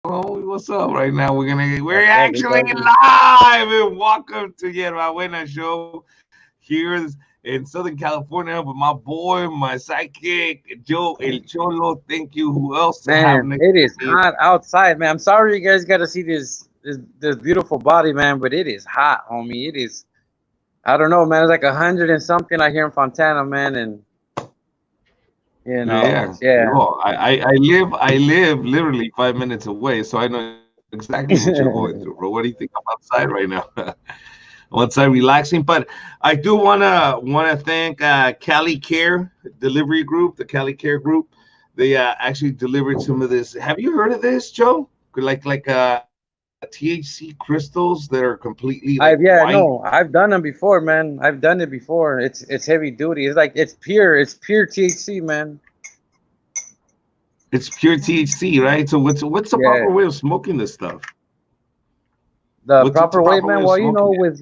What's up right now? We're What's up, actually everybody? live and welcome to YERBABUENA show here in Southern California with my boy, my sidekick, Joe El Cholo. Thank you. Who else to have Man, next it is to me? hot outside, man. I'm sorry you guys got to see this beautiful body, man, but it is hot, homie. It is. I don't know, man. It's like 100 and something out here in Fontana, man, and Yeah. yeah. Well, I live literally 5 minutes away, so I know exactly what you're going through, bro. What do you think? I'm outside right now. Outside relaxing, but I do wanna thank Cali Care Delivery Group, the Cali Care Group. They actually delivered some of this. Have you heard of this, Joe? Like THC crystals that are completely like white. Yeah, no, I've done them before, man. I've done it before. It's heavy duty. It's like it's pure THC, man. It's pure THC, right? So what's the Yeah, proper way of smoking this stuff? the What's the proper way, proper way man. of Well, smoking it? with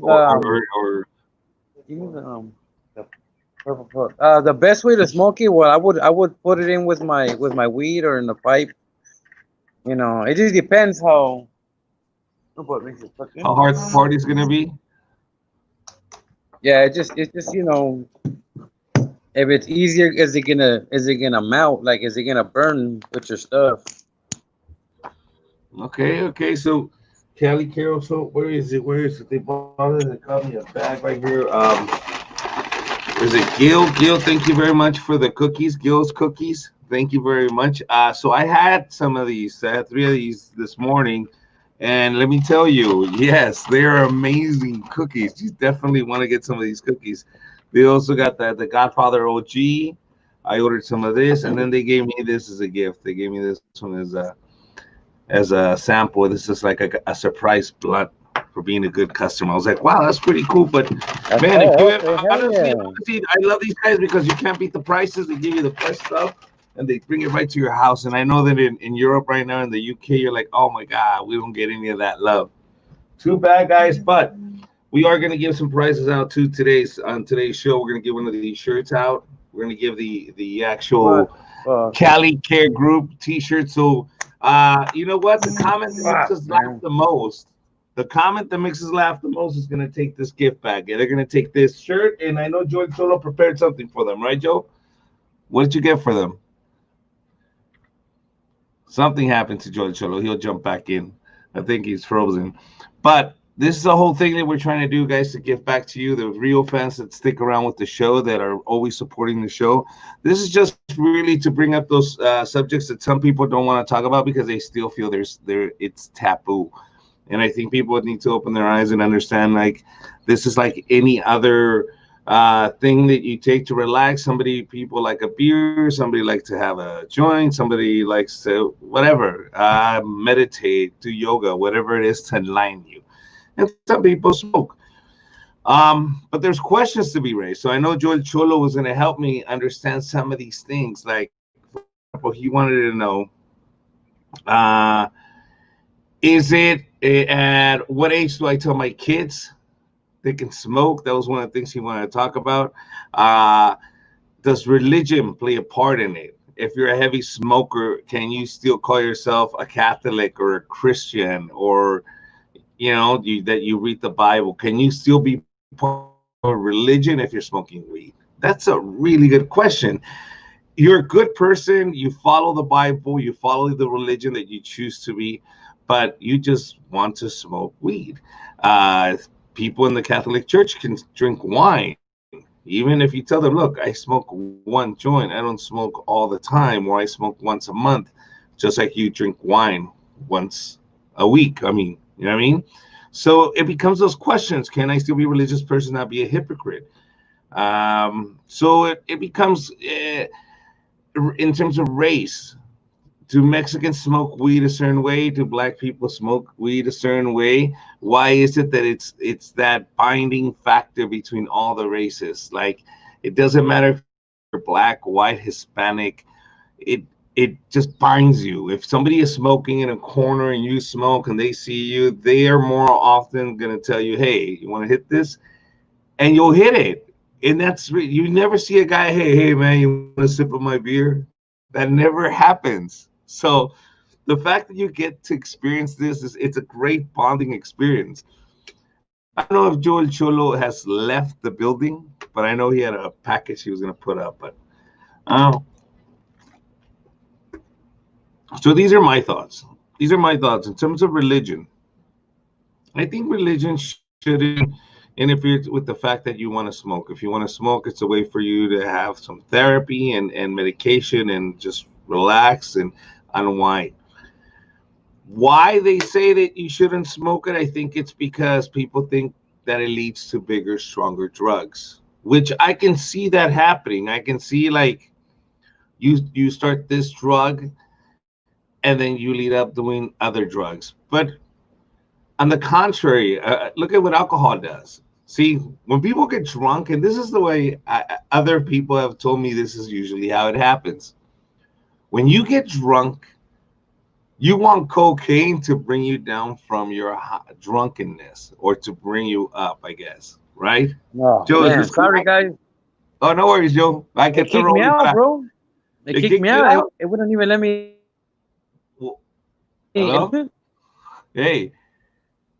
you know, the the best way to smoke it, well, I would put it in with my weed or in the pipe. It just depends how. Oh, boy, makes it How fucking. hard the party's gonna be? Yeah, it's just if it's easier, is it gonna melt? Like, is it gonna burn with your stuff? Okay. So Cali Carol, so where is it? Where is it? They bought it. They got me a bag right here. Is it Gil? Gil, thank you very much for the cookies. Gil's cookies. Thank you very much. So I had some of these. I had three of these this morning. And let me tell you, yes, they are amazing cookies. You definitely want to get some of these cookies. They also got the Godfather OG. I ordered some of this, and then they gave me this as a gift. They gave me this one as a sample. This is like a surprise blunt for being a good customer. I was like, wow, that's pretty cool. But man, if you Okay, hell yeah. honestly, I love these guys because you can't beat the prices. They give you the fresh stuff and they bring it right to your house. And I know that in Europe right now, in the UK, you're like, oh my God, we don't get any of that love. Too bad, guys. But we are going to give some prizes out too today's show. We're going to give one of these shirts out. We're going to give the What? actual Fuck. Cali Care Group T-shirt. So, you know what? The comment that makes Fuck, us laugh man. the most. The comment that makes us laugh the most is going to take this gift bag. Yeah, they're going to take this shirt, and I know Joe Solo prepared something for them, right, Joe? What did you get for them? Something happened to Joe Cholo. He'll jump back in. I think he's frozen. But this is the whole thing that we're trying to do, guys, to give back to you, the real fans that stick around with the show, that are always supporting the show. This is just really to bring up those subjects that some people don't want to talk about because they still feel it's taboo. And I think people need to open their eyes and understand, like, this is like any other thing that you take to relax. People like a beer, somebody likes to have a joint, somebody likes to whatever, meditate, do yoga, whatever it is to enlighten you. And some people smoke. But there's questions to be raised. So I know Joel Cholo was going to help me understand some of these things. Like, for example, he wanted to know, uh, is it at what age do I tell my kids they can smoke? That was one of the things he wanted to talk about. Uh, does religion play a part in it? If you're a heavy smoker, can you still call yourself a Catholic or a Christian, or that you read the Bible? Can you still be part of a religion if you're smoking weed? That's a really good question. You're a good person, you follow the Bible, you follow the religion that you choose to be, but you just want to smoke weed. People in the Catholic Church can drink wine, even if you tell them, look, I smoke one joint, I don't smoke all the time, or I smoke once a month, just like you drink wine once a week. I mean, you know what I mean? So it becomes those questions: can I still be a religious person, not be a hypocrite? So it becomes in terms of race. Do Mexicans smoke weed a certain way? Do black people smoke weed a certain way? Why is it that it's that binding factor between all the races? Like, it doesn't matter if you're black, white, Hispanic. It it just binds you. If somebody is smoking in a corner and you smoke and they see you, they are more often gonna tell you, "Hey, you want to hit this?" And you'll hit it. And you never see a guy, hey man, you want a sip of my beer? That never happens. So the fact that you get to experience this it's a great bonding experience. I don't know if Joel Cholo has left the building, but I know he had a package he was going to put up. But so these are my thoughts. These are my thoughts in terms of religion. I think religion shouldn't interfere with the fact that you want to smoke. If you want to smoke, it's a way for you to have some therapy and medication and just relax and unwind. Why they say that you shouldn't smoke it, I think it's because people think that it leads to bigger, stronger drugs, which I can see that happening. I can see like you start this drug and then you lead up doing other drugs. But on the contrary, look at what alcohol does. See, when people get drunk, and this is the way other people have told me this is usually how it happens. When you get drunk, you want cocaine to bring you down from your drunkenness or to bring you up, I guess, right? No, Joe, man, is this sorry, correct? guys. Oh, no worries, Joe. I It get to kicked me roll. out, bro. It It kicked kicked me you out. out? It wouldn't even let me. Well, hello? Hey,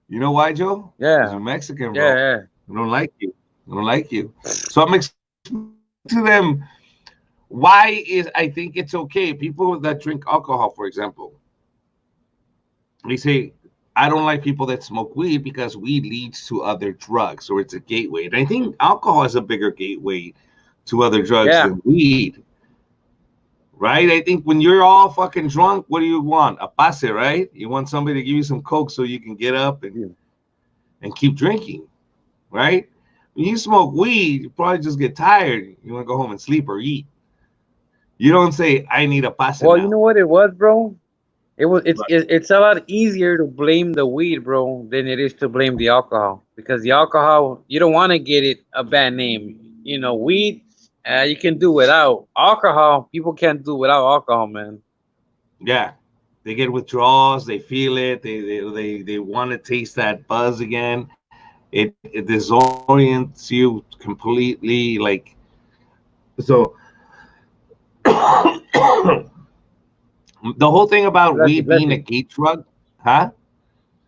you know why, Joe? Because Yeah, you're Mexican, bro. yeah. I don't like you. I don't like you. So I'm explaining to them why is I think it's okay. People that drink alcohol, for example, they say, I don't like people that smoke weed because weed leads to other drugs, or it's a gateway. And I think alcohol is a bigger gateway to other drugs Yeah. than weed, right? I think when you're all fucking drunk, what do you want? A pase, right? You want somebody to give you some coke so you can get up and keep drinking, right? When you smoke weed, you probably just get tired. You want to go home and sleep or eat. You don't say, I need a pase Well, now. you know what it was, bro? It's Right. it's a lot easier to blame the weed, bro, than it is to blame the alcohol. Because the alcohol, you don't want to get it a bad name. You know, weed, you can do without. Alcohol, people can't do without alcohol, man. Yeah. They get withdrawals, they feel it, they want to taste that buzz again. It disorients you completely. Like, so the whole thing about Bless you, weed bless being a you, gate drug, huh?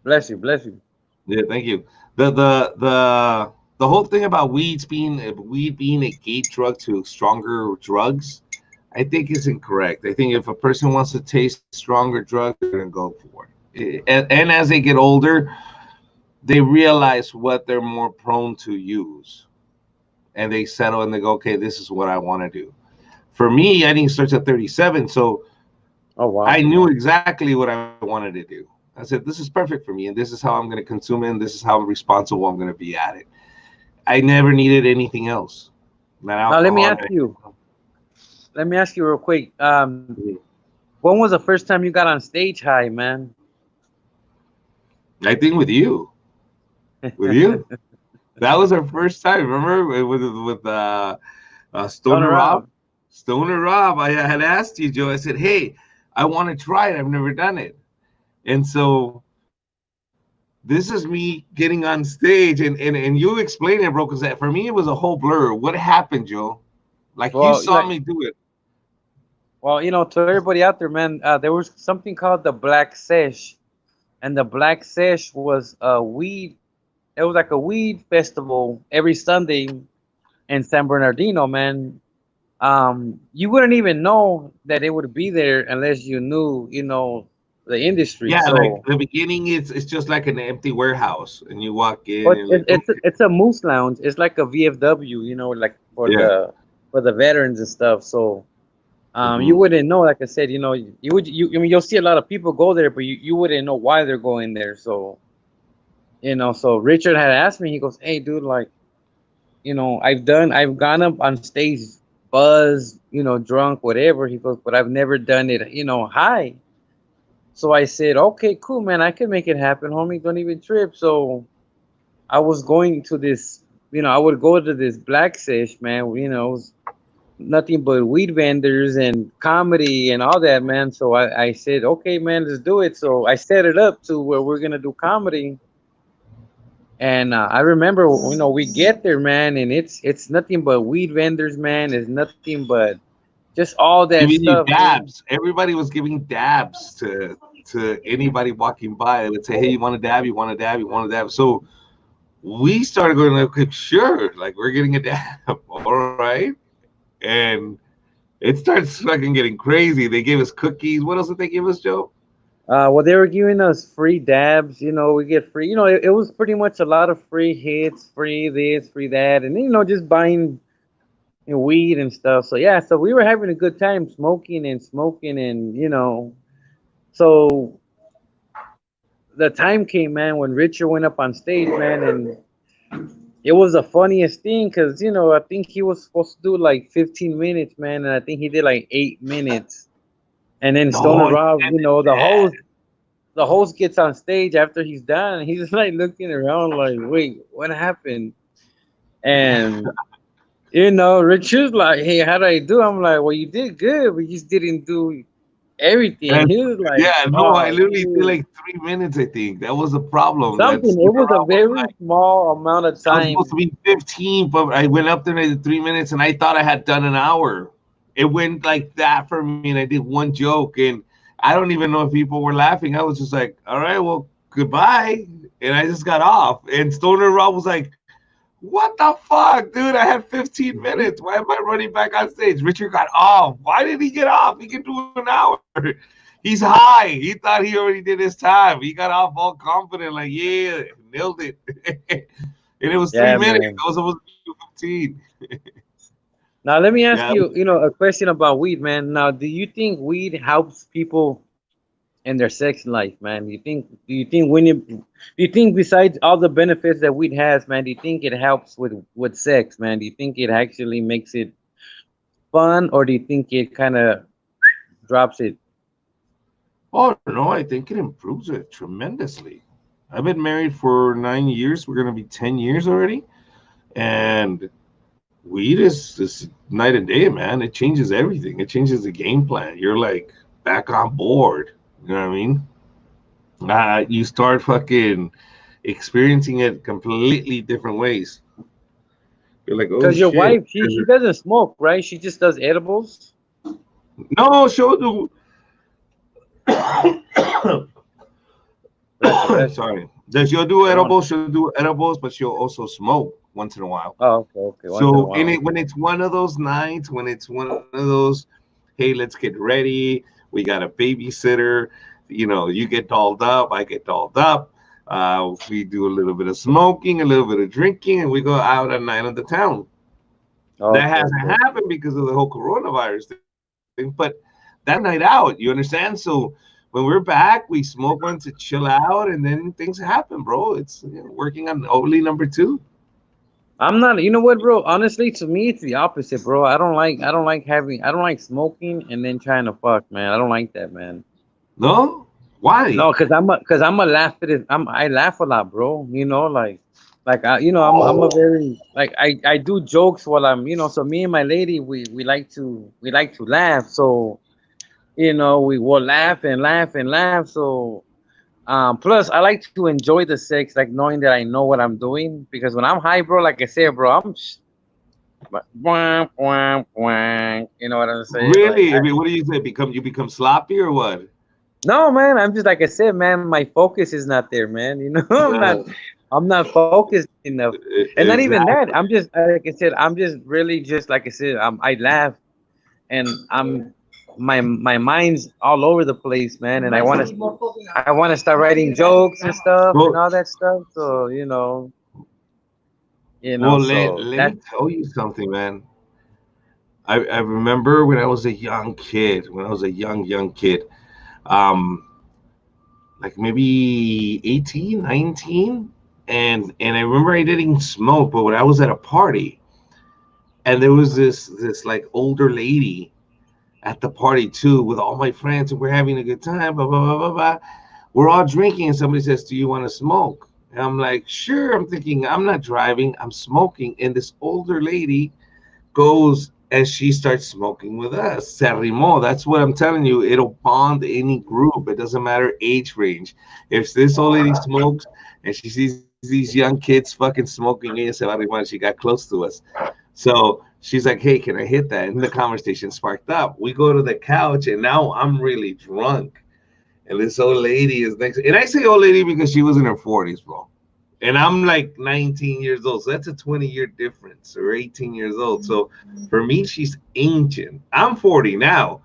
bless you, bless you. Yeah, thank you. The whole thing about weed being a gate drug to stronger drugs, I think is incorrect. I think if a person wants to taste stronger drugs, they're gonna go for it. And as they get older, they realize what they're more prone to use, and they settle and they go, okay, this is what I want to do. For me, I didn't start at 37, so Oh wow. I knew exactly what I wanted to do. I said, this is perfect for me, and this is how I'm going to consume it, and this is how responsible I'm going to be at it. I never needed anything else. Not Now let me alcohol. ask you. Let me ask you real quick. Mhm. When was the first time you got on stage high, man? I think with you. With you. That was our first time. Remember with Stoner Stoner Rob? Rob. Stoner Rob. I had asked you, Joe. I said, hey, I want to try it. I've never done it. And so this is me getting on stage, and you explain it, bro, because for me it was a whole blur. What happened, Joe? Like you Well, saw me do it. to everybody out there, man, there was something called the Black Sesh, and the Black Sesh was a weed. It was like a weed festival every Sunday in San Bernardino, man. You wouldn't even know that it would be there unless you knew, the industry. Yeah, like So, the beginning, it's just like an empty warehouse, and you walk in, but and like, okay, it's a moose lounge. It's like a VFW, like yeah. for the veterans and stuff. So, you Hmm. wouldn't know. Like I said, I mean, you'll see a lot of people go there, but you wouldn't know why they're going there. So, so Richard had asked me. He goes, "Hey, dude, like, I've gone up on stage, buzz, drunk, whatever." He goes, "But I've never done it, high." So I said, "Okay, cool, man. I can make it happen, homie. Don't even trip." So I was going to this, I would go to this black sesh, man. It was nothing but weed vendors and comedy and all that, man. So I said, "Okay, man, let's do it." So I set it up to where we're gonna do comedy. And I remember, we get there, man, and it's nothing but weed vendors, man. It's nothing but just all that Giving you stuff, dude. dabs. Everybody was giving dabs to to anybody walking by. They would say, "Hey, you want a dab? You want a dab? You want a dab?" So we started going like, "Okay, sure, like we're getting a dab, all right." And it starts fucking getting crazy. They gave us cookies. What else did they give us, Joe? Well, they were giving us free dabs. You know, we get free. You know, it was pretty much a lot of free hits, free this, free that, and you know, just buying weed and stuff. So yeah, so we were having a good time smoking, and you know, so the time came, man, when Richard went up on stage, man, and it was the funniest thing because you know I think he was supposed to do like 15 minutes, man, and I think he did like 8 minutes, and then Stoner No, Rob, you know, the host gets on stage after he's done, and he's like looking around like, wait, what happened? And you know, Richard's like, hey, how did I do? I'm like, well, you did good, but you just didn't do everything. and He was like, yeah, no, I oh, literally did dude. like 3 minutes. I think that was the problem. Something. That's It was a very small amount of I was supposed to time. be 15, but I went up there and I did 3 minutes, and I thought I had done an hour. It went like that for me, and I did one joke, and I don't even know if people were laughing. I was just like, "All right, well, goodbye," and I just got off. And Stoner Rob was like, "What the fuck, dude? I had 15 minutes. Why am I running back on stage?" Richard got off. Why did he get off? He can do an hour. He's high. He thought he already did his time. He got off all confident, like, "Yeah, nailed it." And it was three Yeah, minutes. man. I was supposed to do 15. Now let me ask Yeah. you, you know, a question about weed, man. Now, do you think weed helps people in their sex life, man? Do you think besides all the benefits that weed has, man, do you think it helps with sex, man? Do you think it actually makes it fun, or do you think it kind of drops it? Oh, no, I think it improves it tremendously. I've been married for 9 years. We're going to be 10 years already. And weed is night and day, man. It changes everything. It changes the game plan. You're like back on board. You know what I mean? You start fucking experiencing it completely different ways. You're like, oh Because your shit. wife, she doesn't smoke, right? She just does edibles. No, she'll do. Bless you, bless you. Sorry. She'll do I don't want. edibles. She'll do edibles, but she'll also smoke once in a while. Oh, okay, okay. Once in a So in while. it, when it's one of those nights, when it's one of those, hey, let's get ready. We got a babysitter. You know, you get dolled up. I get dolled up. We do a little bit of smoking, a little bit of drinking, and we go out at night on the town. Okay, That hasn't okay. happened because of the whole coronavirus thing. But that's a night out. You understand? So when we're back, we smoke one to chill out, and then things happen, bro. It's working on only number two. I'm not. You know what, bro? Honestly, to me, it's the opposite, bro. I don't like smoking and then trying to fuck, man. I don't like that, man. No? Why? No, cause I'm a laugh at it. I laugh a lot, bro. You know, like I'm a Oh, very like I do jokes while I'm, you know. So me and my lady, we like to laugh. So you know, we will laugh and laugh and laugh. So plus I like to enjoy the sex, like knowing that I know what I'm doing. Because when I'm high, bro, like I said, bro, wah, wah, wah, you know what I'm saying? Like really? I mean, what do you say? You become sloppy or what? no, man, I'm just like I said, man, my focus is not there, man. You know, I'm not focused enough. And not even that. I'm Exactly. just like I said, I'm just really just like I said, I laugh and my mind's all over the place, man, and I want to start writing jokes and stuff and Well, all that stuff. So, well, so let that's me tell you something, man. I remember when I was a young kid, when I was a young kid, um, like maybe 18, 19, and I remember I didn't smoke, but when I was at a party, and there was this like older lady at the party too with all my friends, and we're having a good time, blah blah blah blah blah. We're all drinking, and somebody says, "Do you want to smoke?" And I'm like, "Sure." I'm thinking, I'm not driving, I'm smoking, and this older lady goes and she starts smoking with us. Se arrimó. That's what I'm telling you. It'll bond any group. It doesn't matter age range. If this old lady smokes and she sees these young kids fucking smoking, ella se va a arrimar. She got close to us. So she's like, "Hey, can I hit that?" And the conversation sparked up. We go to the couch, and now I'm really drunk. and this old lady is next. And I say old lady because she was in her 40s, bro. And I'm like 19 years old. So that's a 20-year difference, or 18 years old. So for me, she's ancient. I'm 40 now,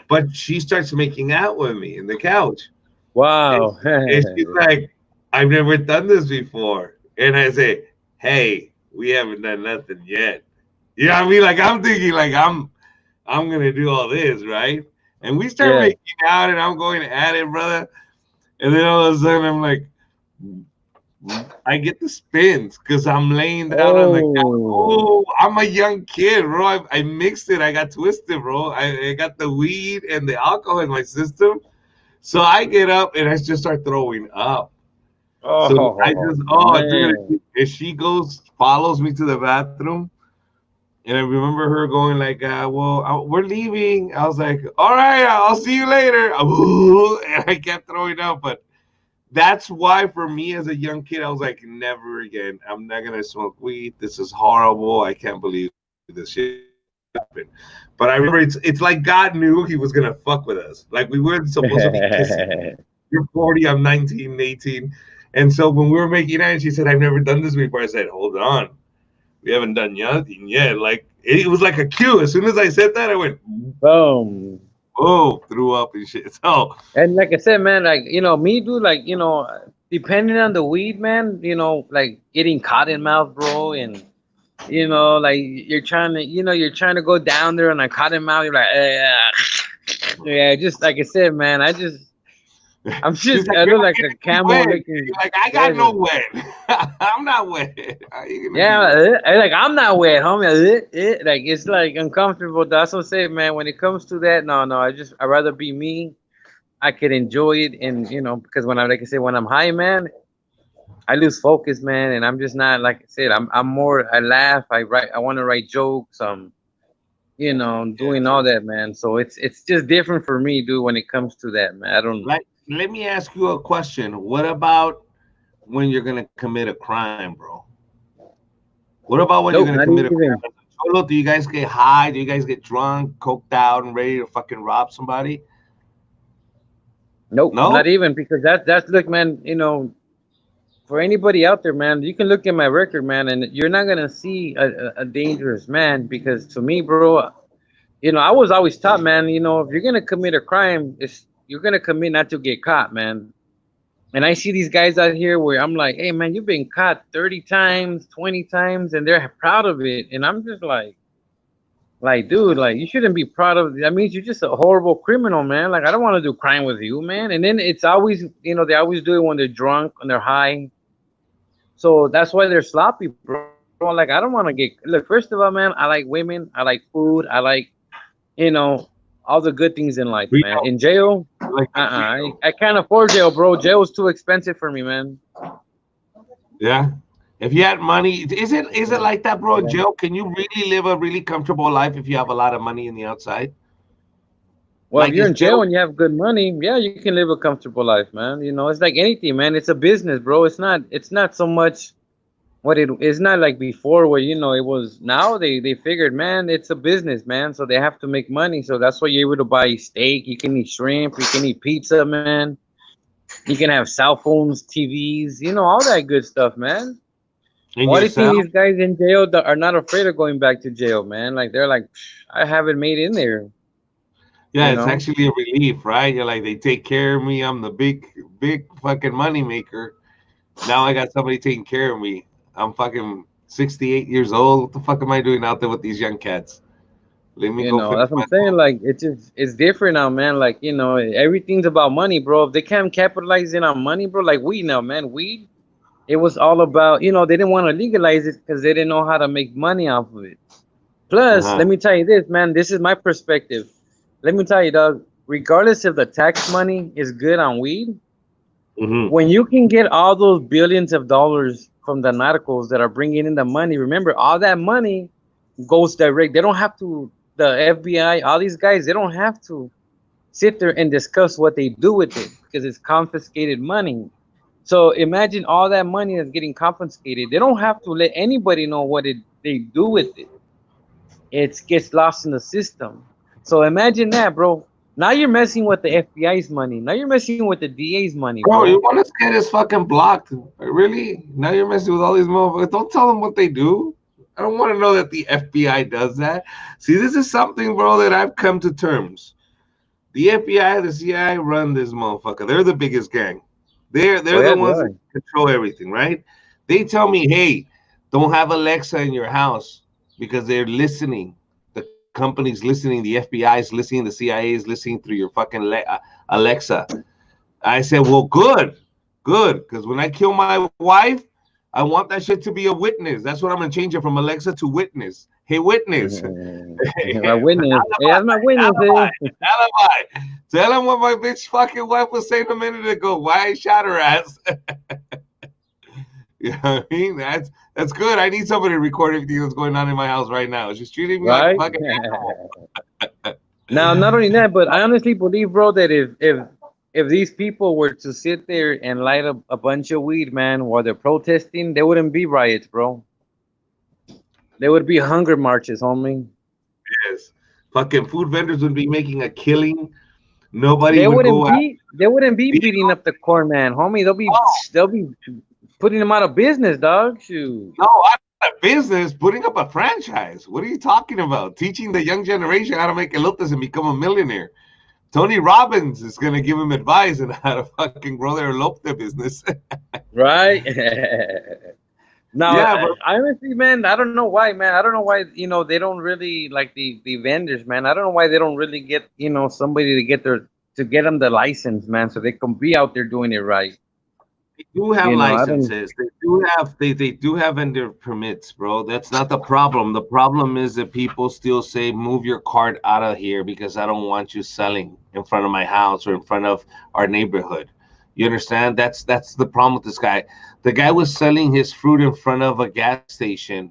but she starts making out with me in the couch. Wow. And she's like, I've never done this before. And I say, hey, we haven't done nothing yet. You know what I mean? Like I'm thinking like I'm gonna do all this, right? And we start Yeah. making out and I'm going at it, brother. And then all of a sudden I'm like, I get the spins because I'm laying down on the couch. Oh. Oh, I'm a young kid, bro. I mixed it. I got twisted, bro. I got the weed and the alcohol in my system. So I get up and I just start throwing up. So I Oh just, oh, man. dude, if she goes, follows me to the bathroom, and I remember her going like, well, we're leaving. I was like, all right, I'll see you later. And I kept throwing up, but that's why for me as a young kid, I was like, never again. I'm not gonna smoke weed. This is horrible. I can't believe this shit happened. But I remember it's like God knew he was gonna fuck with us. Like we weren't supposed to be kissing. You're 40, I'm 19, 18. And so when we were making out, and she said, I've never done this before. I said, hold on. We haven't done nothing yet. Like it was like a cue. As soon as I said that, I went, Boom. oh, threw up and shit. So And like I said, man, like me, dude, like depending on the weed, man, like getting cotton mouth, bro, and like you're trying to go down there on a cotton mouth, you're like, yeah, just like I said, man, I'm she's just, like, I you're look not like a getting camel wet. licking You're like, I got treasure. no wet. I'm not wet. How are you gonna be Yeah, wet? like I'm not wet, homie. Like it's like uncomfortable. That's what I'm saying, man. When it comes to that, no, I'd rather be me. I could enjoy it, and because when like I said, when I'm high, man, I lose focus, man, and I'm just not like I said. I'm more. I laugh. I write. I want to write jokes. Yeah, Doing all that, man. So it's just different for me, dude. When it comes to that, man, I don't. like let me ask you a question. What about when you're gonna commit a crime, bro? What about when you're Nope, gonna not commit a crime? even. Cholo, do you guys get high? Do you guys get drunk, coked out, and ready to fucking rob somebody? Nope, No? not even because that's look, man. For anybody out there, man, you can look at my record, man, and you're not gonna see a dangerous man because to me, bro, I was always taught, man, if you're gonna commit a crime, you're gonna commit not to get caught, man. And I see these guys out here where I'm like, hey, man, you've been caught 30 times, 20 times, and they're proud of it, and I'm just like, dude, like you shouldn't be proud of. That means you're just a horrible criminal, man. Like I don't want to do crime with you, man. And then it's always, they always do it when they're drunk, when they're high. So that's why they're sloppy, bro. Like I don't want to get. Look, first of all, man, I like women, I like food, I like, you know, all the good things in life, man. Freedom. In jail, Like the freedom. I can't afford jail, bro. Jail is too expensive for me, man. Yeah. If you had money, is it like that, bro? In Yeah. jail, can you really live a really comfortable life if you have a lot of money in the outside? Well, if Like you're is in jail jail? and you have good money, yeah, you can live a comfortable life, man. It's like anything, man. It's a business, bro. It's not so much it's not like before where it was. Now they figured, man, it's a business, man, so they have to make money. So that's why you're able to buy steak, you can eat shrimp, you can eat pizza, man, you can have cell phones, TVs, all that good stuff, man. In Why do you think yourself? these guys in jail that are not afraid of going back to jail, man? Like they're like, I haven't made in there, Yeah, you it's know actually a relief, right? You're like, they take care of me. I'm the big fucking money maker. Now I got somebody taking care of me. I'm fucking 68 years old. What the fuck am I doing out there with these young cats? Let me go finish that's what my I'm saying. smoke. Like it's different now, man. Like everything's about money, bro. If they can't capitalize in on money, bro, like weed now, man, weed. It was all about, they didn't want to legalize it because they didn't know how to make money off of it. Plus, Uh-huh. let me tell you this, man. This is my perspective. Let me tell you, dog. Regardless if the tax money is good on weed, Mm-hmm. when you can get all those billions of dollars from the narcos that are bringing in the money, remember, all that money goes direct. They don't have to, the FBI, all these guys, they don't have to sit there and discuss what they do with it because it's confiscated money. So imagine all that money that's getting confiscated. They don't have to let anybody know they do with it. It gets lost in the system. So imagine that, bro. Now you're messing with the FBI's money. Now you're messing with the DA's money, Bro, bro. you want to get us fucking blocked? Really? Now you're messing with all these motherfuckers. Don't tell them what they do. I don't want to know that the FBI does that. See, this is something, bro, that I've come to terms. The FBI, the CIA run this motherfucker. They're the biggest gang. They're Oh the yeah, they ones are. that control everything, right? They tell me, hey, don't have Alexa in your house because they're listening. The company's listening, the FBI is listening, the CIA is listening through your fucking Alexa. I said, well, good, because when I kill my wife, I want that shit to be a witness. That's what I'm gonna change it from Alexa to witness. Hey, witness. My witness. Hey, that's my witness. Alibi, alibi. Tell him what my bitch fucking wife was saying a minute ago. Why I shot her ass. You know what I mean? That's good. I need somebody to record everything that's going on in my house right now. She's treating me like a Right? fucking animal. Now, not only that, but I honestly believe, bro, that if these people were to sit there and light up a bunch of weed, man, while they're protesting, there wouldn't be riots, bro. There would be hunger marches, homie. Yes. Fucking food vendors would be making a killing. Nobody would go out. They wouldn't be beating up the corn man, homie. They'll be putting them out of business, dog. Shoot. No, out of business, putting up a franchise. What are you talking about? Teaching the young generation how to make elotes and become a millionaire. Tony Robbins is going to give him advice on how to fucking grow their elote business. Right? Now, Yeah, but I honestly, man, I don't know why, man. I don't know why, they don't really like the vendors, man. I don't know why they don't really get, somebody to get them the license, man, so they can be out there doing it right. they do have I don't. licenses. They do have vendor permits, bro. That's not the problem. The problem is that people still say, move your cart out of here because I don't want you selling in front of my house or in front of our neighborhood. You understand? That's the problem with this guy. The guy was selling his fruit in front of a gas station,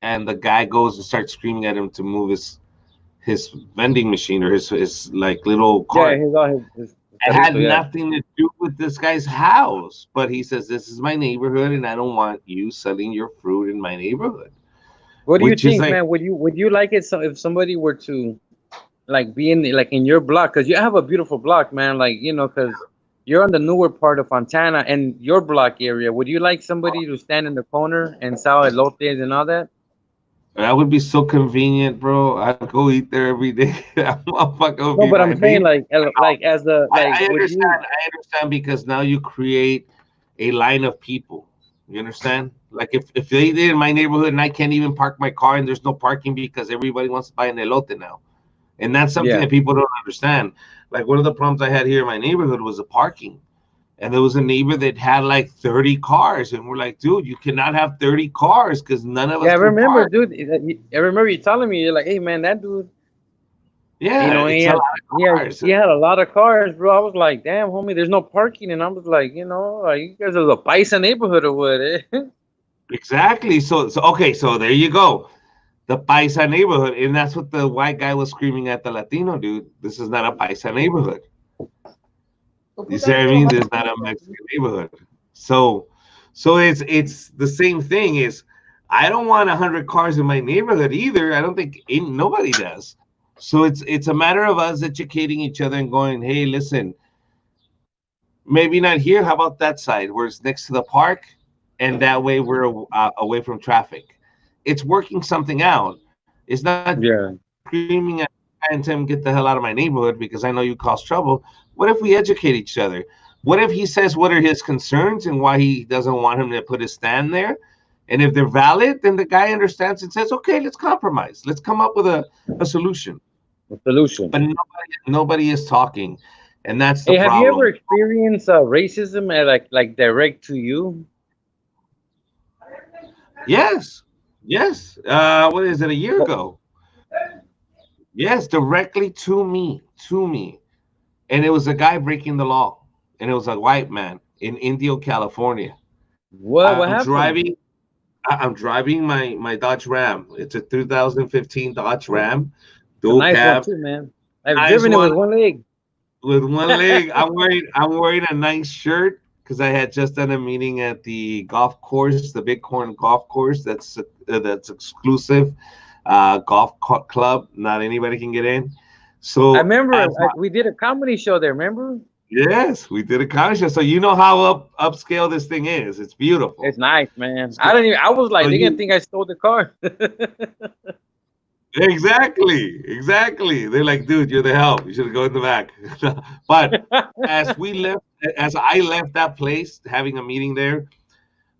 and the guy goes and starts screaming at him to move his vending machine or his like little Yeah, cart. his It had carrito, yeah. nothing to do with this guy's house, but he says this is my neighborhood and I don't want you selling your fruit in my neighborhood, What do you which is think, like, man? Would you like it if somebody were to like be in your block? Because you have a beautiful block, man. Like because you're on the newer part of Fontana and your block area. Would you like somebody to stand in the corner and sell elotes and all that? that would be so convenient, bro. I'd go eat there every day. That motherfucker would No, be but my I'm saying neighbor. like as the like I would understand. you? I understand because now you create a line of people. You understand? Like if they did in my neighborhood and I can't even park my car and there's no parking because everybody wants to buy an elote now. And that's something Yeah. that people don't understand. Like one of the problems I had here in my neighborhood was the parking. And there was a neighbor that had like 30 cars. And we're like, dude, you cannot have 30 cars because none of Yeah, I us can remember, park. dude. I remember you telling me you're like, hey man, that dude, Yeah, he it's a lot had of cars. he had a lot of cars, bro. I was like, damn, homie, there's no parking, and I was like, like you guys are the Paisa neighborhood or what? Eh? Exactly. So okay, so there you go. The Paisa neighborhood. And that's what the white guy was screaming at the Latino dude. This is not a Paisa neighborhood. You see what I mean? There's not a Mexican neighborhood. So it's the same thing. Is I don't want 100 cars in my neighborhood either. I don't think nobody does. So it's a matter of us educating each other and going, hey, listen, maybe not here. How about that side where it's next to the park, and that way we're away from traffic. It's working something out. It's not Yeah. screaming at and tell him get the hell out of my neighborhood because I know you cause trouble. What if we educate each other? What if he says what are his concerns and why he doesn't want him to put his stand there? And if they're valid, then the guy understands and says, okay, let's compromise. Let's come up with a solution. The solution. But nobody is talking. And that's the Hey, have you ever problem. experienced racism at like direct to you? Yes. Yes. What is it? A year ago. Yes, directly to me. To me. And it was a guy breaking the law. And it was a white man in Indio, California. What I'm happened? driving. I'm driving my Dodge Ram. It's a 2015 Dodge Ram, It's a dual nice one cab, too, man. I've nice driven it one with one leg. with one leg. I'm wearing a nice shirt because I had just done a meeting at the golf course, the Bighorn Golf Course. That's exclusive club. Not anybody can get in. So I remember as my, we did a comedy show there. Remember? yes, we did a comedy show. So you know how upscale this thing is. It's beautiful. It's nice, man. So, I didn't even. I was so like, they're gonna you think I stole the car. exactly. They're like, dude, you're the help. You should go in the back. But as we left, as I left that place, having a meeting there,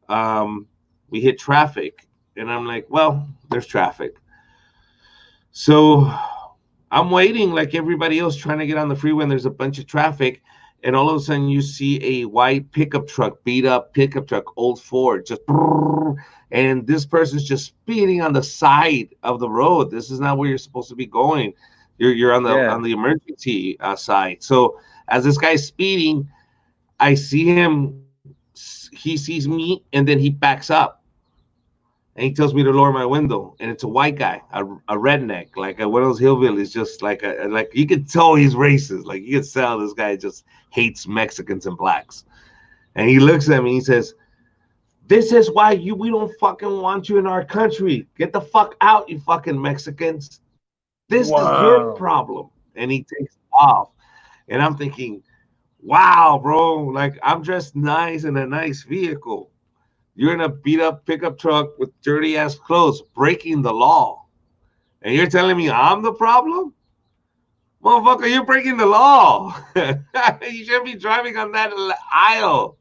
um, we hit traffic, and I'm like, well, there's traffic. So I'm waiting like everybody else trying to get on the freeway and there's a bunch of traffic. And all of a sudden you see a white pickup truck, beat up pickup truck, old Ford, just and this person's just speeding on the side of the road. This is not where you're supposed to be going. You're Yeah. on the emergency side. So as this guy's speeding, I see him. He sees me and then he backs up and he tells me to lower my window, and it's a white guy, a redneck, like one of those hillbillies, just like you could tell he's racist, like you could tell this guy just hates Mexicans and blacks. And he looks at me, and he says, "This is why we don't fucking want you in our country. Get the fuck out, you fucking Mexicans. This is your Wow. problem." And he takes off, and I'm thinking, wow, bro, like I'm dressed nice in a nice vehicle. You're in a beat up pickup truck with dirty ass clothes, breaking the law. And you're telling me I'm the problem? Motherfucker, you're breaking the law. You shouldn't be driving on that aisle.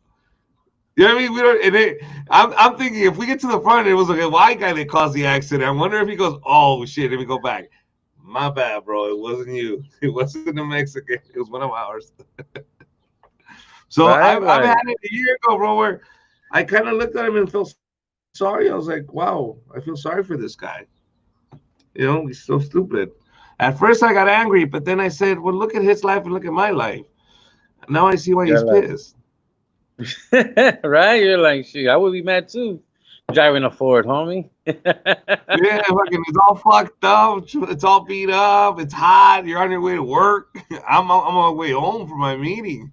You know what I mean? We don't. I'm thinking if we get to the front, it was like a white guy that caused the accident. I wonder if he goes, "Oh shit," let me go back. My bad, bro. It wasn't you. It wasn't a Mexican. It was one of ours. So Right. I've had Like, it a year ago, bro, where I kind of looked at him and felt sorry. I was like, wow, I feel sorry for this guy. You know, he's so stupid. At first, I got angry, but then I said, well, look at his life and look at my life. Now I see why you're he's like, pissed. right? You're like, shoot, I would be mad too, driving a Ford, homie. Yeah, fucking, it's all fucked up. It's all beat up. It's hot. You're on your way to work. I'm on my way home from my meeting.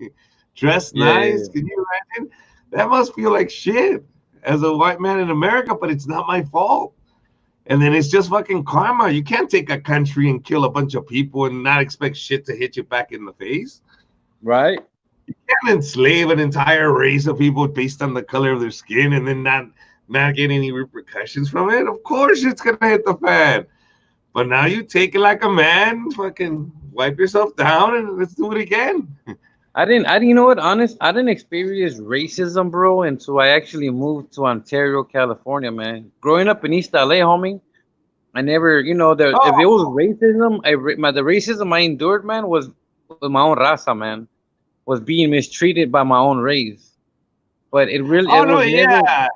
Dressed Yeah. nice. Can you imagine? That must feel like shit as a white man in America, but it's not my fault. And then it's just fucking karma. You can't take a country and kill a bunch of people and not expect shit to hit you back in the face. Right. You can't enslave an entire race of people based on the color of their skin and then not get any repercussions from it. Of course it's gonna hit the fan. But now you take it like a man, fucking wipe yourself down and let's do it again. You know what, honest, I didn't experience racism, bro, until I actually moved to Ontario, California, man. Growing up in East LA, homie, I never, if it was Oh, racism, the racism I endured, man, was with my own raza, man, was being mistreated by my own race. But it oh no, was never. yeah.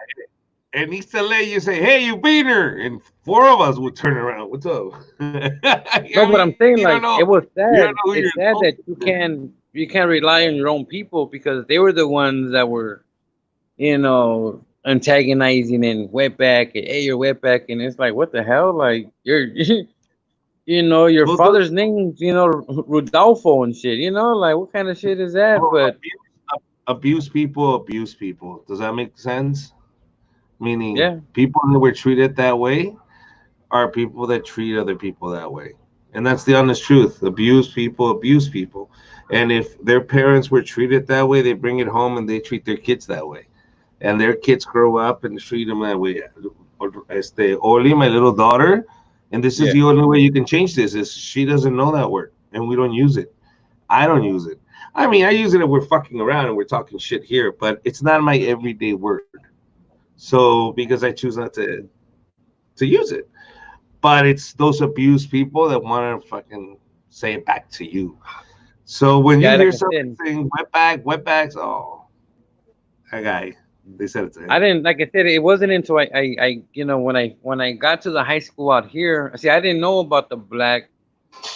And he still let you say, "Hey, you beaner," and four of us would turn around. What's up? No, I but I'm mean, saying like it was you don't sad. know who you're It's sad that insulting. you can't rely on your own people because they were the ones that were, antagonizing and wetback and hey, you're wetback, and it's like what the hell? Like you're your Well, father's name's, Rudolfo and shit, like what kind of shit is that? well, But abuse people, abuse people. Does that make sense? Meaning, yeah, people that were treated that way are people that treat other people that way. And that's the honest truth. Abuse people, abuse people. And if their parents were treated that way, they bring it home and they treat their kids that way. And their kids grow up and treat them that way. Oli, my little daughter, and this is yeah, the only way you can change this, is she doesn't know that word and we don't use it. I don't use it. I mean, I use it if we're fucking around and we're talking shit here, but it's not my everyday word. So because I choose not to use it. But it's those abused people that want to fucking say it back to you. So when you yeah. Like hear I somebody said, saying wetbacks, oh, that guy, they said it to I him. didn't like I said it wasn't until when I got to the high school out here. See, I didn't know about the black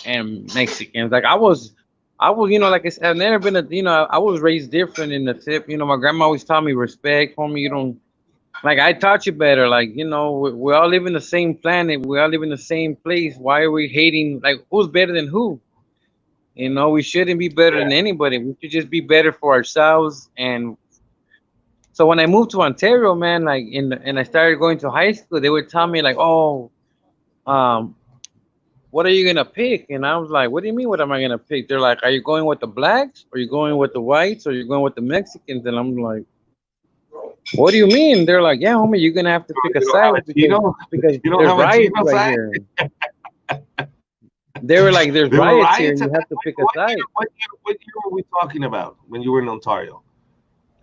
and Mexicans. Like I was, like I said, I've never been I was raised different in the tip. My grandma always taught me respect, homie. You don't like I taught you better. Like, we all live in the same planet. We all live in the same place. Why are we hating? Like, who's better than who? We shouldn't be better than anybody. We should just be better for ourselves. And so when I moved to Ontario, man, like and I started going to high school, they would tell me like, oh, um, what are you gonna pick? And I was like, what do you mean? What am I gonna pick? They're like, are you going with the blacks? Or are you going with the whites? Or are you going with the Mexicans? And I'm like, what do you mean? They're like, yeah, homie, you're gonna have to pick a You don't have side a Chino? because You don't there's have a riots Chino right side? here. They were like, there's There were riots here, and riots you at have that to point. pick a side. What year were we talking about when you were in Ontario?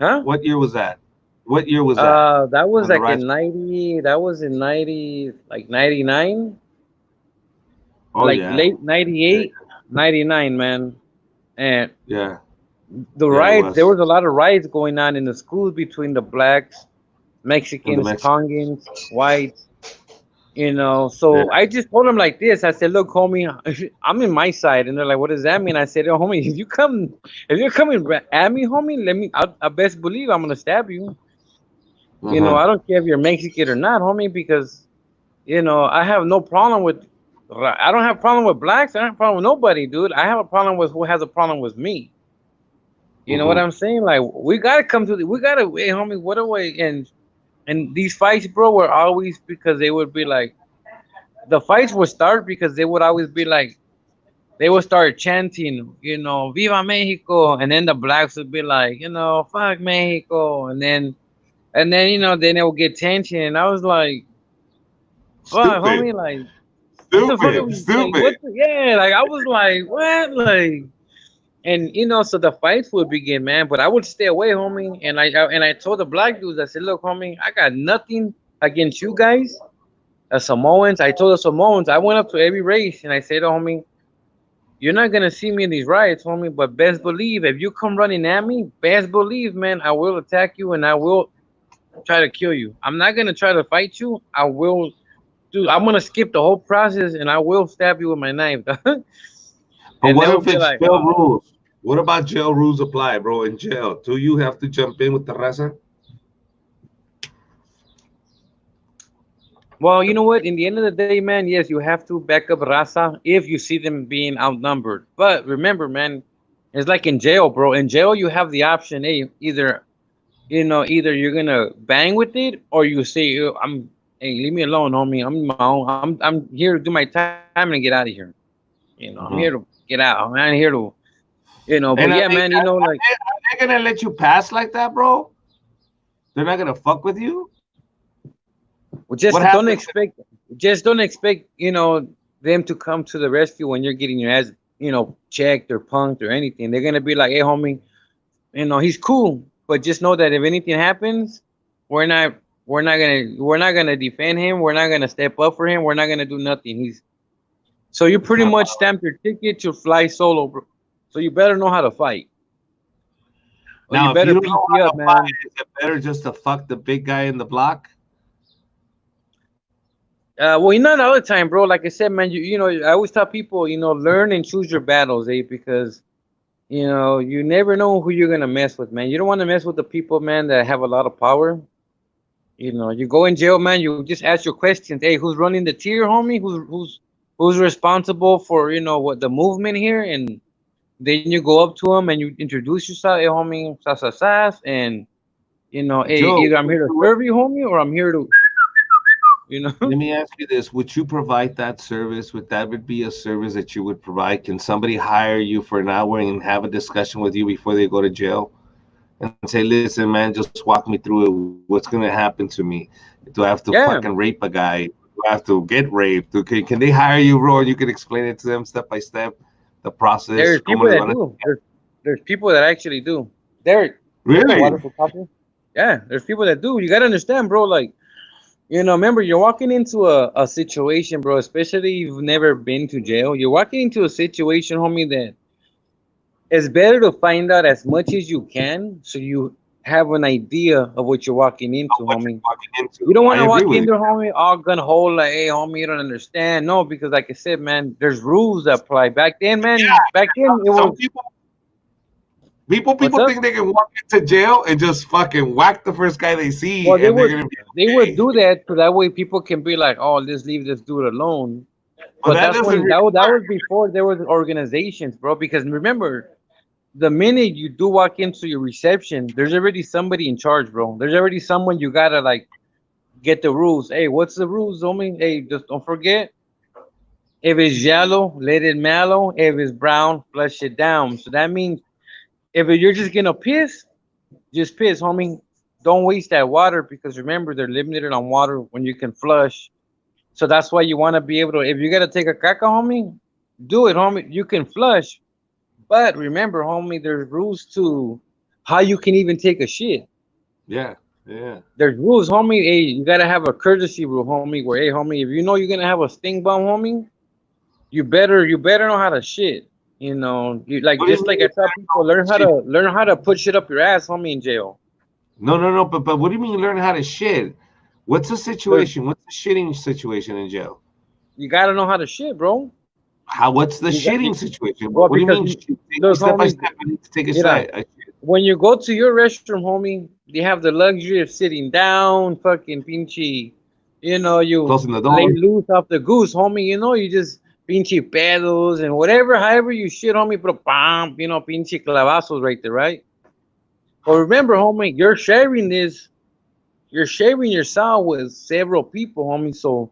Huh? What year was that? What year was that? That was When the like riots? in 90, that was in 90, like 99, Oh like yeah, late yeah, 98, 99, man. And yeah, the yeah. It riots, there was was a lot of riots going on in the schools between the blacks, in the Mexicans, Mexican. Tongans, whites, Yeah. So I just told them like this. I said, look, homie, I'm in my side. And they're like, what does that mean? I said, oh, homie, if you're coming at me, homie, I best believe I'm going to stab you. Uh-huh. I don't care if you're Mexican or not, homie, because, I have no problem with, I don't have a problem with blacks. I don't have a problem with nobody, dude. I have a problem with who has a problem with me. You know what Uh-huh. I'm saying? Like, we got to come to we got to, hey, homie, what do I, and these fights, bro, were always because they would be like, the fights would start because they would always be like, they would start chanting, Viva Mexico. And then the blacks would be like, fuck Mexico. And then, then it would get tension. And I was like, fuck, Stupid, homie, like, what the fuck are stupid, we, like, stupid. yeah, like, I was like, what? Like, and, so the fights would begin, man. But I would stay away, homie. And I told the black dudes, I said, look, homie, I got nothing against you guys. Samoans, I told the Samoans, I went up to every race and I said, homie, you're not gonna see me in these riots, homie, but best believe if you come running at me, best believe, man, I will attack you and I will try to kill you. I'm not gonna try to fight you. I will do. I'm gonna skip the whole process and I will stab you with my knife. But And they what will if be it's like, jail oh. rules? What about jail rules apply, bro? In jail, do you have to jump in with the raza? Well, you know what? In the end of the day, man, yes, you have to back up Raza if you see them being outnumbered. But remember, man, it's like in jail, bro. In jail, you have the option, hey, either you're gonna bang with it or you say, hey, leave me alone, homie. I'm my own. I'm here to do my time and get out of here. I'm here to Uh-huh. get out. I'm not here to, But And yeah, man, are they gonna let you pass like that, bro? They're not gonna fuck with you. well, What happens? just don't expect, them to come to the rescue when you're getting your ass, checked or punked or anything. They're gonna be like, hey, homie, he's cool, but just know that if anything happens, we're not we're not gonna defend him. We're not gonna step up for him. We're not gonna do nothing. So you pretty much stamped your ticket to fly solo, bro. So you better know how to fight, or you Now, if better you don't know PT how up, to fight, man. is it better just to fuck the big guy in the block? Well, not all the time, bro. Like I said, man, I always tell people, learn and choose your battles, because you never know who you're gonna mess with, man. You don't want to mess with the people, man, that have a lot of power. You go in jail, man. You just ask your questions. Hey, who's running the tier, homie? Who's responsible for what the movement here? And then you go up to them and you introduce yourself. Hey, homie, sas sas sas, and hey, Joe, either I'm here to serve you, homie, or I'm here to, you know. let me ask you this: would you provide that service? Would that would be a service that you would provide? Can somebody hire you for an hour and have a discussion with you before they go to jail, and say, "Listen, man, just walk me through it. What's gonna happen to me? Do I have to fucking Yeah, rape a guy? Do I have to get raped? Can they hire you, bro? And you can explain it to them step by step, the process. there's Cómo people le that van a... do. There's people that actually do. There, Really? wonderful couple. Yeah, there's people that do. You gotta understand, bro. Like, remember, you're walking into a situation, bro. Especially if you've never been to jail. You're walking into a situation, homie, that it's better to find out as much as you can, so you have an idea of what you're walking into, What you're homie. walking You into? don't I want to agree walk with in you. there, homie, all gun hole, like, hey, homie, you don't understand. No, because like I said, man, there's rules that apply. Back then, man, back then it Some was, people what's up? think they can walk into jail and just fucking whack the first guy they see Well, they and they're would gonna be they would okay. do that so that way people can be like, oh, let's leave this dude alone. But But that that's doesn't when really that work. was before there was organizations, bro. Because remember, the minute you do walk into your reception, there's already somebody in charge, bro. There's already someone you gotta like get the rules. Hey, what's the rules, homie? Hey, just don't forget. If it's yellow, let it mellow. If it's brown, flush it down. So that means if you're just gonna piss, just piss, homie. Don't waste that water because remember they're limited on water when you can flush. So that's why you want to be able to. If you gotta take a caca, homie, do it, homie. You can flush, but remember, homie, there's rules to how you can even take a shit. Yeah, yeah. There's rules, homie. Hey, you gotta have a courtesy rule, homie. Where, hey, homie, if you know you're gonna have a sting bum, homie, you better know how to shit. You know, you like What do you just like mean? I tell people, learn how to put shit up your ass, homie, in jail. No, no, no. But what do you mean you learn how to shit? What's the There's, situation? What's the shitting situation in jail? you gotta know how to shit, bro. How? What's the You got shitting situation? well What do you because mean? Take me look, step by homie, step. I need to take a yeah. shit. When you go to your restroom, homie, you have the luxury of sitting down, fucking pinchy. You know, you Closing the lay door. loose off the goose, homie. You know, you just pinchy pedos and whatever, however you shit, homie, but bam, you know, pinchy clavazos right there, right? But remember, homie, you're sharing your cell with several people, homie. So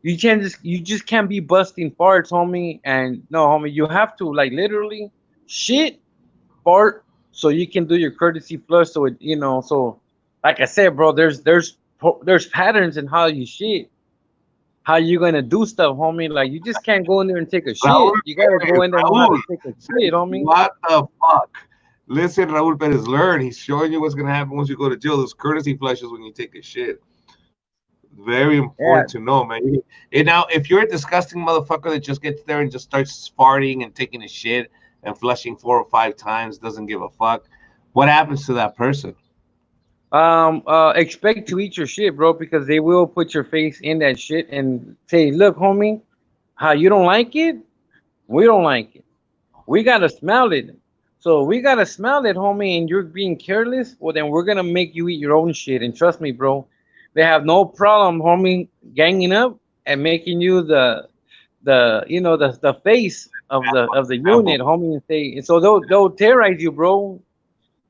you just can't be busting farts, homie. And no, homie, you have to like literally shit fart so you can do your courtesy flush. So it, you know, so like I said, bro, there's patterns in how you shit, how you gonna do stuff, homie. Like you just can't go in there and take a Raúl shit. You gotta go Pérez, in there and know how Raúl to take a says, shit, homie. what the fuck? Listen, Raúl Pérez, learn. He's showing you what's gonna happen once you go to jail. Those courtesy flushes when you take a shit. Very important to Yeah, know, man. And now, if you're a disgusting motherfucker that just gets there and just starts farting and taking a shit and flushing 4 or 5 times, doesn't give a fuck, what happens to that person? expect to eat your shit, bro, because they will put your face in that shit and say, look, homie, how you don't like it, we don't like it. We gotta smell it. So we gotta smell it, homie, and you're being careless. Well, then we're gonna make you eat your own shit. And trust me, bro, they have no problem, homie, ganging up and making you the you know the face of the unit, Example. homie. And say, and so they'll terrorize you, bro,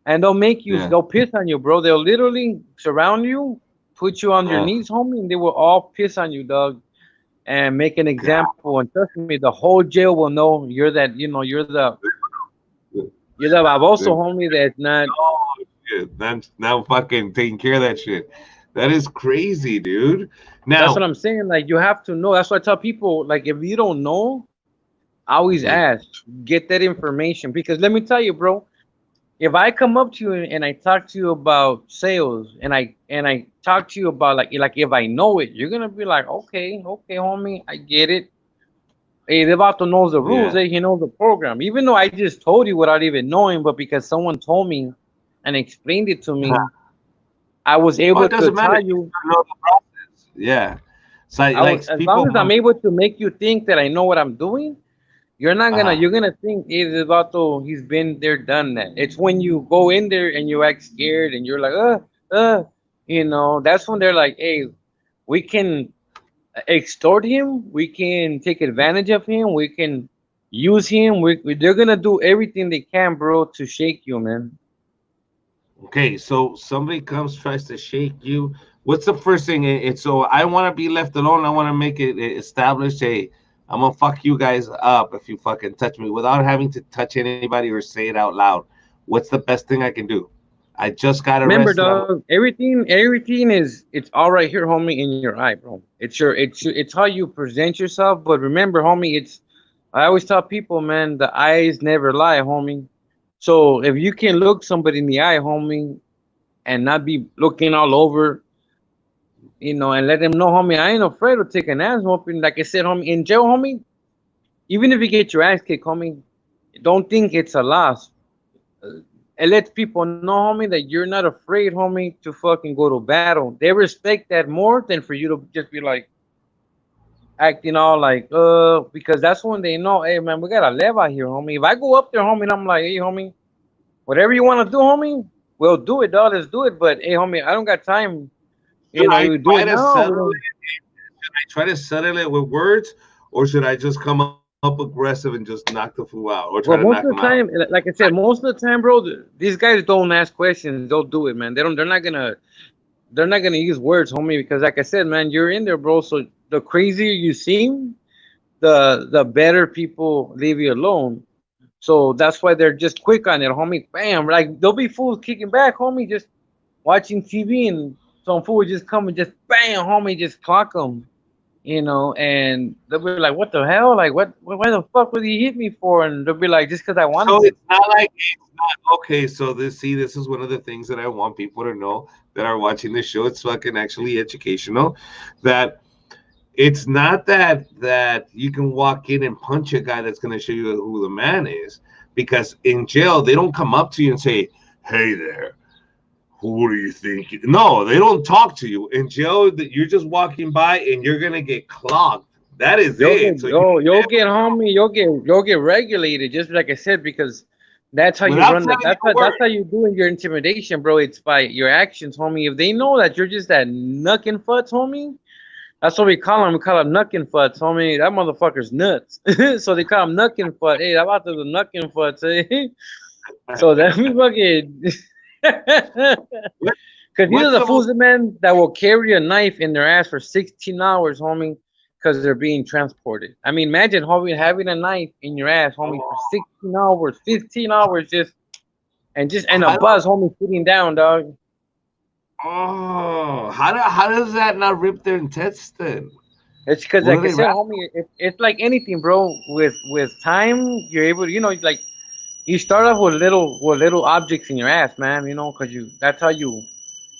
and Yeah. they'll piss on you, bro. They'll literally surround you, put you on your Yeah. knees, homie, and they will all piss on you, dog, and make an God. example. And trust me, the whole jail will know you're that. You know, you're the baboso, Then, homie. That's not. oh, shit. Then now fucking taking care of that shit. That is crazy, dude. That's what Now, I'm saying. Like you have to know. That's why I tell people. Like if you don't know, always mhm, ask. Get that information because let me tell you, bro. If I come up to you and I talk to you about sales and I talk to you about like if I know it, you're gonna be like, okay, homie, I get it. Hey, Devato knows the rules. yeah. Hey, he knows the program. Even though I just told you without even knowing, but because someone told me and explained it to me, I was Oh, able it to doesn't matter. tell You you. know the process. Yeah. So, I was like, as people, long as I'm able to make you think that I know what I'm doing. uh, You're gonna think hey, Devato, he's been there, done that. It's when you go in there and you act scared and you're like, you know, that's when they're like, hey, we can extort him, we can take advantage of him, we can use him. They're gonna do everything they can, bro, to shake you, man. okay, so somebody comes, tries to shake you. What's the first thing? It's so I want to be left alone. I want to make it established. Hey, I'm gonna fuck you guys up if you fucking touch me without having to touch anybody or say it out loud. What's the best thing I can do? I just got Remember, arrested. I'm dog, everything is it's all right here, homie, in your eye, bro. It's how you present yourself. But remember, homie, it's I always tell people, man, the eyes never lie, homie. So if you can look somebody in the eye, homie, and not be looking all over, you know, and let them know, homie, I ain't afraid to take an ass whooping. Like I said, homie, in jail, homie, even if you get your ass kicked, homie, don't think it's a loss. It lets people know, homie, that you're not afraid, homie, to fucking go to battle. They respect that more than for you to just be like acting all like, because that's when they know, hey, man, we got a level out here, homie. If I go up there, homie, and I'm like, hey, homie, whatever you want to do, homie, we'll do it, dog. Let's do it. But hey, homie, I don't got time. You Should know, I you do try it to now. We settle don't. it? Should I try to settle it with words, or should I just come up aggressive and just knock the fool out, or try to knock him Well, out? most of the time, like I said, most of the time, bro, these guys don't ask questions. They'll do it, man. They don't. They're not gonna use words, homie, because like I said, man, you're in there, bro. So the crazier you seem, the better people leave you alone. So that's why they're just quick on it, homie. Bam, like they'll be fools kicking back, homie, just watching TV, and some fool would just come and just bam, homie, just clock them, and they'll be like, "What the hell? Like, why the fuck would he hit me for?" And they'll be like, "Just because I wanted So to." it's not like it's not okay. So this is one of the things that I want people to know that are watching this show. It's fucking actually educational. That it's not that you can walk in and punch a guy that's going to show you who the man is, because in jail they don't come up to you and say, "Hey there, who do you think?" No, they don't talk to you in jail. That you're just walking by and you're gonna get clogged. That is it. So You'll get homie, you'll get regulated, just like I said, because that's how you without run telling you a that's word, how you doing your intimidation, bro. It's by your actions, homie. If they know that you're just that knuckin' futz, homie, that's what we call him. We call him knuckin' futz, homie. That motherfucker's nuts. So they call him knuckin' futt. Hey, that about the knuckin' futz, eh? So that we fucking. Because these are what's the the fools, most? man, that will carry a knife in their ass for 16 hours, homie, because they're being transported. I mean, imagine, homie, having a knife in your ass, homie, for 16 hours, 15 hours, and a How, buzz, homie, sitting down, dog. oh, how does that not rip their intestine? It's because, What like are I they said, wrap? homie, it's like anything, bro. With time, you're able to, like you start off with little objects in your ass, man. Because that's how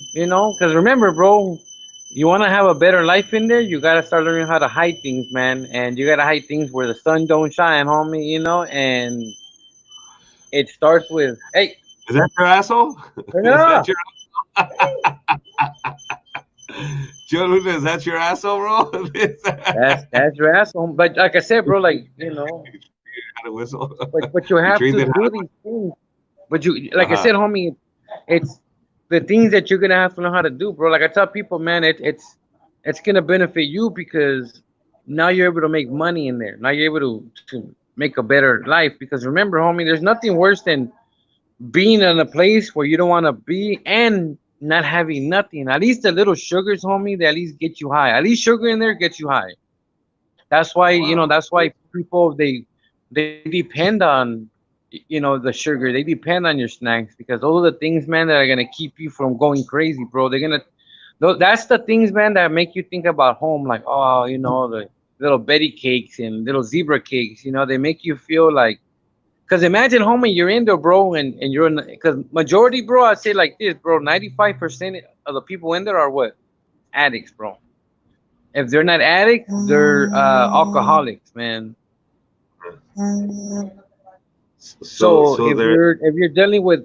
because remember, bro, you want to have a better life in there, you got to start learning how to hide things, man. And you got to hide things where the sun don't shine, homie, and it starts with, hey, Is that your asshole? turn it Is that off. your Joe Luna? Is that your asshole, bro? That's your asshole. But like I said, bro, like, Got a whistle. but you You have trained to it. do these things. But Uh like I huh. said, homie, it's the things that you're gonna have to know how to do, bro. Like I tell people, man, it's gonna benefit you because now you're able to make money in there. Now you're able to make a better life. Because remember, homie, there's nothing worse than being in a place where you don't want to be and not having nothing. At least the little sugars, homie, they at least get you high. At least sugar in there gets you high. That's why Wow. that's why people they depend on the sugar. They depend on your snacks because those are the things, man, that are gonna keep you from going crazy, bro. That's the things, man, that make you think about home, like, oh, the little Betty cakes and little zebra cakes. They make you feel like, because imagine, homie, you're in there, bro, and you're in, because majority, bro, I'd say like this, bro, 95% of the people in there are what? Addicts, bro. If they're not addicts, they're alcoholics, man. So So if there. you're dealing with,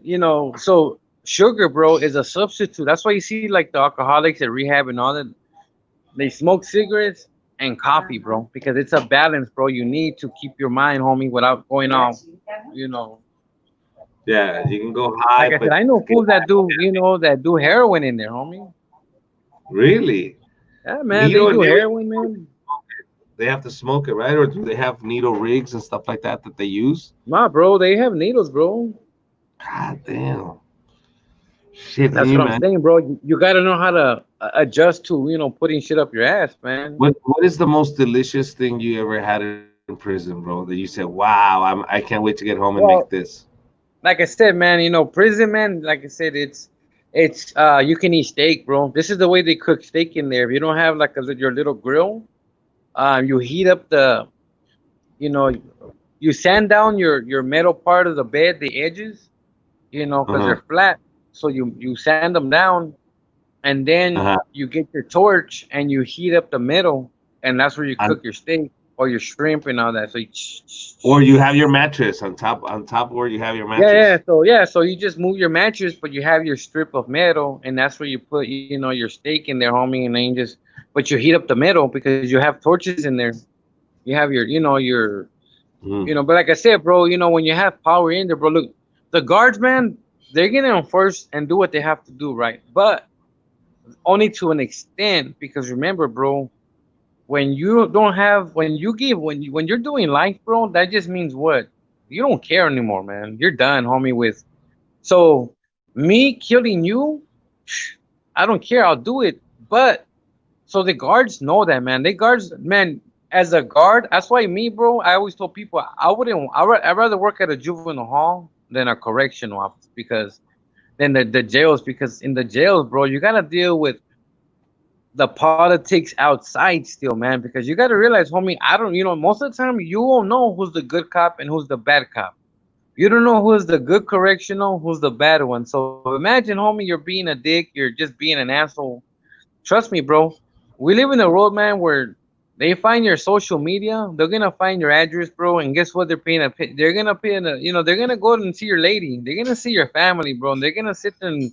so sugar, bro, is a substitute. That's why you see like the alcoholics at rehab and all that. They smoke cigarettes and coffee, bro, because it's a balance, bro. You need to keep your mind, homie, without going off, you know. Yeah, you can go Like high, I said, but I know fools that do heroin in there, homie. really, Yeah, man, they needle and do everything. heroin, man. They have to smoke it, right? Or do they have needle rigs and stuff like that they use? Nah, bro, they have needles, bro. God damn. Shit, can That's you what I'm imagine? saying, bro. You got to know how to adjust to, putting shit up your ass, man. What is the most delicious thing you ever had in prison, bro? That you said, "Wow, I can't wait to get home and make Well, this." like I said, man, prison, man, like I said, it's you can eat steak, bro. This is the way they cook steak in there. If you don't have like your little grill, you heat up you know, you sand down your metal part of the bed, the edges, because Uh-huh. they're flat. So you sand them down, and then Uh-huh. you get your torch and you heat up the middle, and that's where you And, cook your steak or your shrimp and all that. So or you have your mattress on top where you have your yeah, mattress. so you just move your mattress, but you have your strip of metal, and that's where you put your steak in there, homie, and then but you heat up the metal because you have torches in there. You have Mm. but like I said, bro, when you have power in there, bro, look, the guards, man, they're gonna enforce and do what they have to do, right? But only to an extent, because remember, bro, when you don't have, when you give, when you're doing life, bro, that just means what? You don't care anymore, man. You're done, homie. So me killing you, I don't care. I'll do it. But so the guards know that, man. They guards, man. as a guard, that's why me, bro. I always told people I wouldn't. I'd rather work at a juvenile hall than a correctional office because then the jails, because in the jails, bro, you gotta deal with the politics outside still, man. Because you gotta realize, homie, I don't, most of the time you won't know who's the good cop and who's the bad cop. You don't know who's the good correctional, who's the bad one. So imagine, homie, you're being a dick, you're just being an asshole. Trust me, bro. We live in a world, man, where they find your social media, they're gonna find your address, bro, and guess what? They're gonna pay, they're gonna go and see your lady, they're gonna see your family, bro, and they're gonna sit there and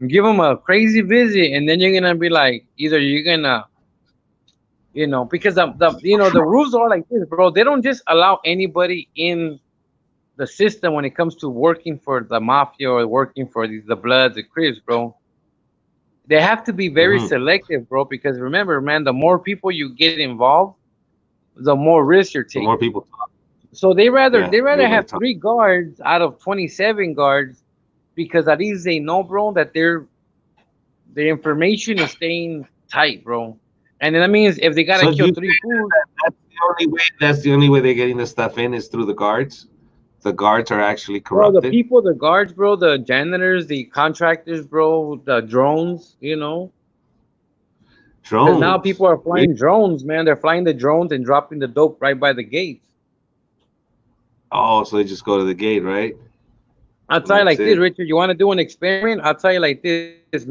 give them a crazy visit, and then you're gonna be like, either you're gonna, because the rules are like this, bro. They don't just allow anybody in the system when it comes to working for the mafia or working for the Bloods, the Crips, bro. They have to be very Mm-hmm. selective, bro, because remember, man, the more people you get involved, the more risk you're The more taking. people, So they rather yeah, they rather everybody have talks. 3 guards out of 27 guards because at least they know, bro, that the information is staying tight, bro. And then that means if they gotta So do kill you 3 fools, that's the only way? That's the only way they're getting the stuff in is through the guards. The guards are actually bro, the corrupted. people, the guards, bro, the janitors, the contractors, bro, the drones, because now Drones. people are Really? flying drones, man. They're flying the drones and dropping the dope right by the gates. Oh, so they just go to the gate, right? I'll And tell you that's like this, it. Richard. You want to do an experiment? I'll tell you like this, man.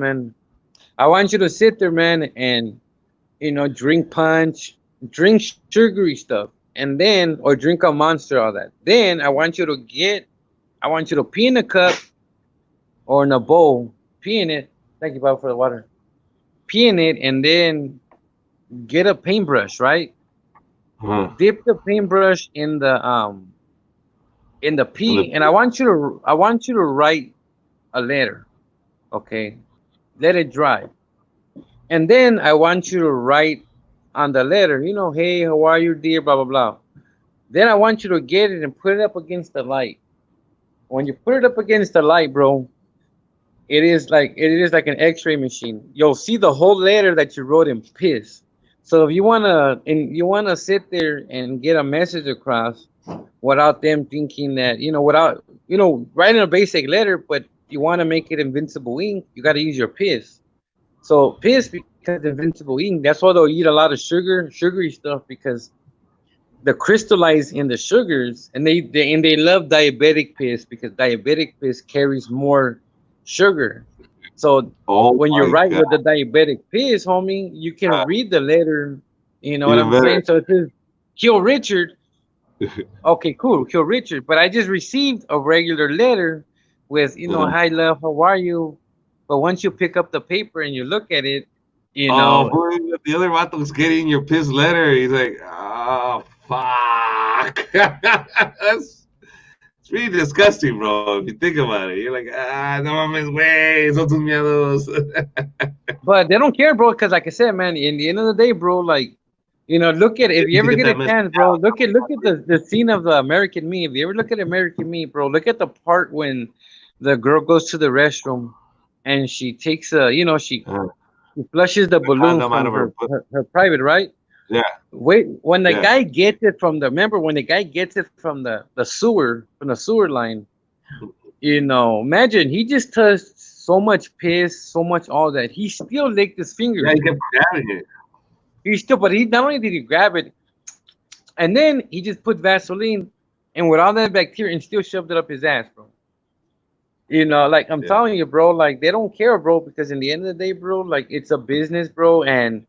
I want you to sit there, man, and drink punch, drink sugary stuff, and then or drink a monster, all that. Then I want you to pee in a cup or in a bowl, pee in it. Thank you, Bob, for the water. Pee in it, and then get a paintbrush, right? Huh. Dip the paintbrush in the And pee, and I want you to write a letter, okay? Let it dry. And then I want you to write on the letter, hey, how are you, dear, blah, blah, blah. Then I want you to get it and put it up against the light. When you put it up against the light, bro, it is like an X-ray machine. You'll see the whole letter that you wrote in piss. So if you wanna sit there and get a message across without them thinking that, without writing a basic letter, but you want to make it invincible ink, you got to use your piss. So piss becomes invincible ink. That's why they'll eat a lot of sugary stuff because the crystallize in the sugars, and they love diabetic piss because diabetic piss carries more sugar. So oh when you my write god, with the diabetic piss, homie, you can read the letter. You know what even I'm saying? better. So it says, "Kill Richard." Okay, cool, kill Richard. But I just received a regular letter with, Uh-huh. "Hi love, how are you?" But once you pick up the paper and you look at it, you Oh, know, boy, the other vato's getting your piss letter. He's like, oh, fuck. It's really disgusting, bro, if you think about it. You're like, no mames, güey, son tus miedos. but they don't care, bro, because like I said, man, in the end of the day, bro, like, look at, if you To ever get get a that message chance, bro, out. look at the scene of the American Me. If you ever look at American Me, bro, look at the part when the girl goes to the restroom and she takes Uh, she flushes the the balloon condom out from of her. her private, right? Yeah, Wait, when the yeah. guy gets it from the remember when the guy gets it from the sewer line, imagine he just touched so much piss, so much all that. He still licked his Yeah, fingers. he kept grabbing it. But he not only did he grab it, and then he just put Vaseline and with all that bacteria and still shoved it up his ass, bro. Like I'm Yeah. telling you, bro, like they don't care, bro, because in the end of the day, bro, like it's a business, bro, and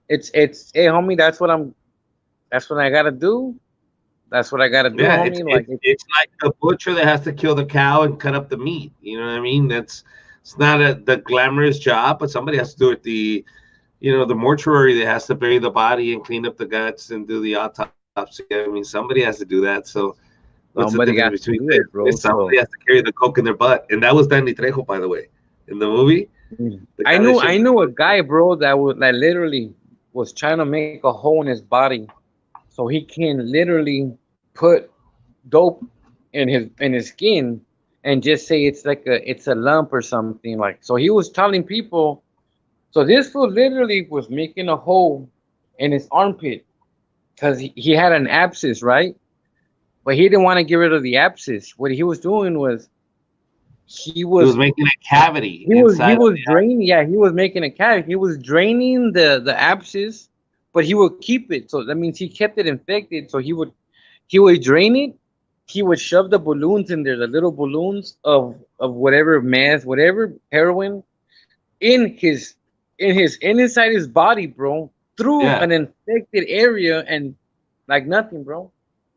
hey homie, that's what I gotta do. That's what I gotta do, Yeah, homie. Like it's like the butcher that has to kill the cow and cut up the meat. You know what I mean? It's not the glamorous job, but somebody has to do it. The mortuary that has to bury the body and clean up the guts and do the autopsy. I mean, somebody has to do that. So what's the somebody difference got to between do this? it, bro. Somebody So has to carry the coke in their butt, and that was Danny Trejo, by the way, in the movie. The I guy that knew I shoved the knew a coke. guy, bro, that literally was trying to make a hole in his body so he can literally put dope in his skin and just say it's a lump or something like. So he was telling people. So this fool literally was making a hole in his armpit. because he had an abscess, right? But he didn't want to get rid of the abscess. What he was doing was he He was was making a cavity he inside of was the draining. Yeah, he was making a cavity. He was draining the abscess, but he would keep it. So that means he kept it infected. So he would drain it. He would shove the balloons in there, the little balloons of whatever meth, whatever heroin, in his inside his body, bro, through yeah, an infected area, and like nothing, bro.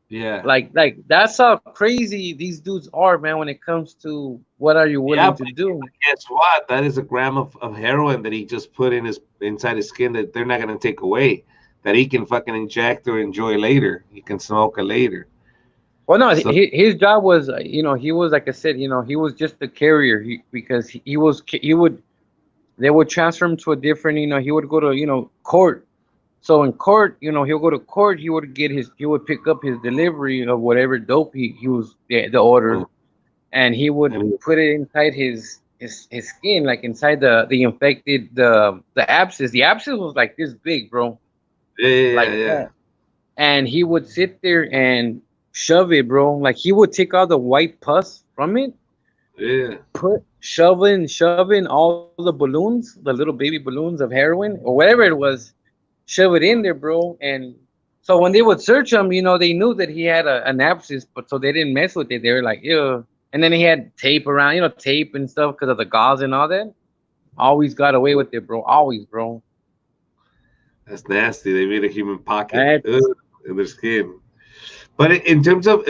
yeah, Like that's how crazy these dudes are, man. When it comes to what are you yeah. willing But to do? guess what? That is a gram of heroin that he just put in his inside his skin that they're not gonna take away. That he can fucking inject or enjoy later. He can smoke it later. Well, no, So his job was, he was, like I said, he was just the carrier. Because he would they would transfer him to a different, he would go to, court. So in court, he'll go to court. He would pick up his delivery of whatever dope he was the order, and he would and put it inside his skin, like inside the infected the abscess. The abscess was like this big, bro, yeah, yeah, like yeah, that. And he would sit there and shove it, bro. Like he would take all the white pus from it, yeah. put shoving all the balloons, the little baby balloons of heroin or whatever it was, shove it in there, bro. And so when they would search him, they knew that he had an abscess, but so they didn't mess with it. They were like, ew. And then he had tape around, tape and stuff because of the gauze and all that. Always got away with it, bro. Always, bro. That's nasty. They made a human pocket That's in their skin. But in terms of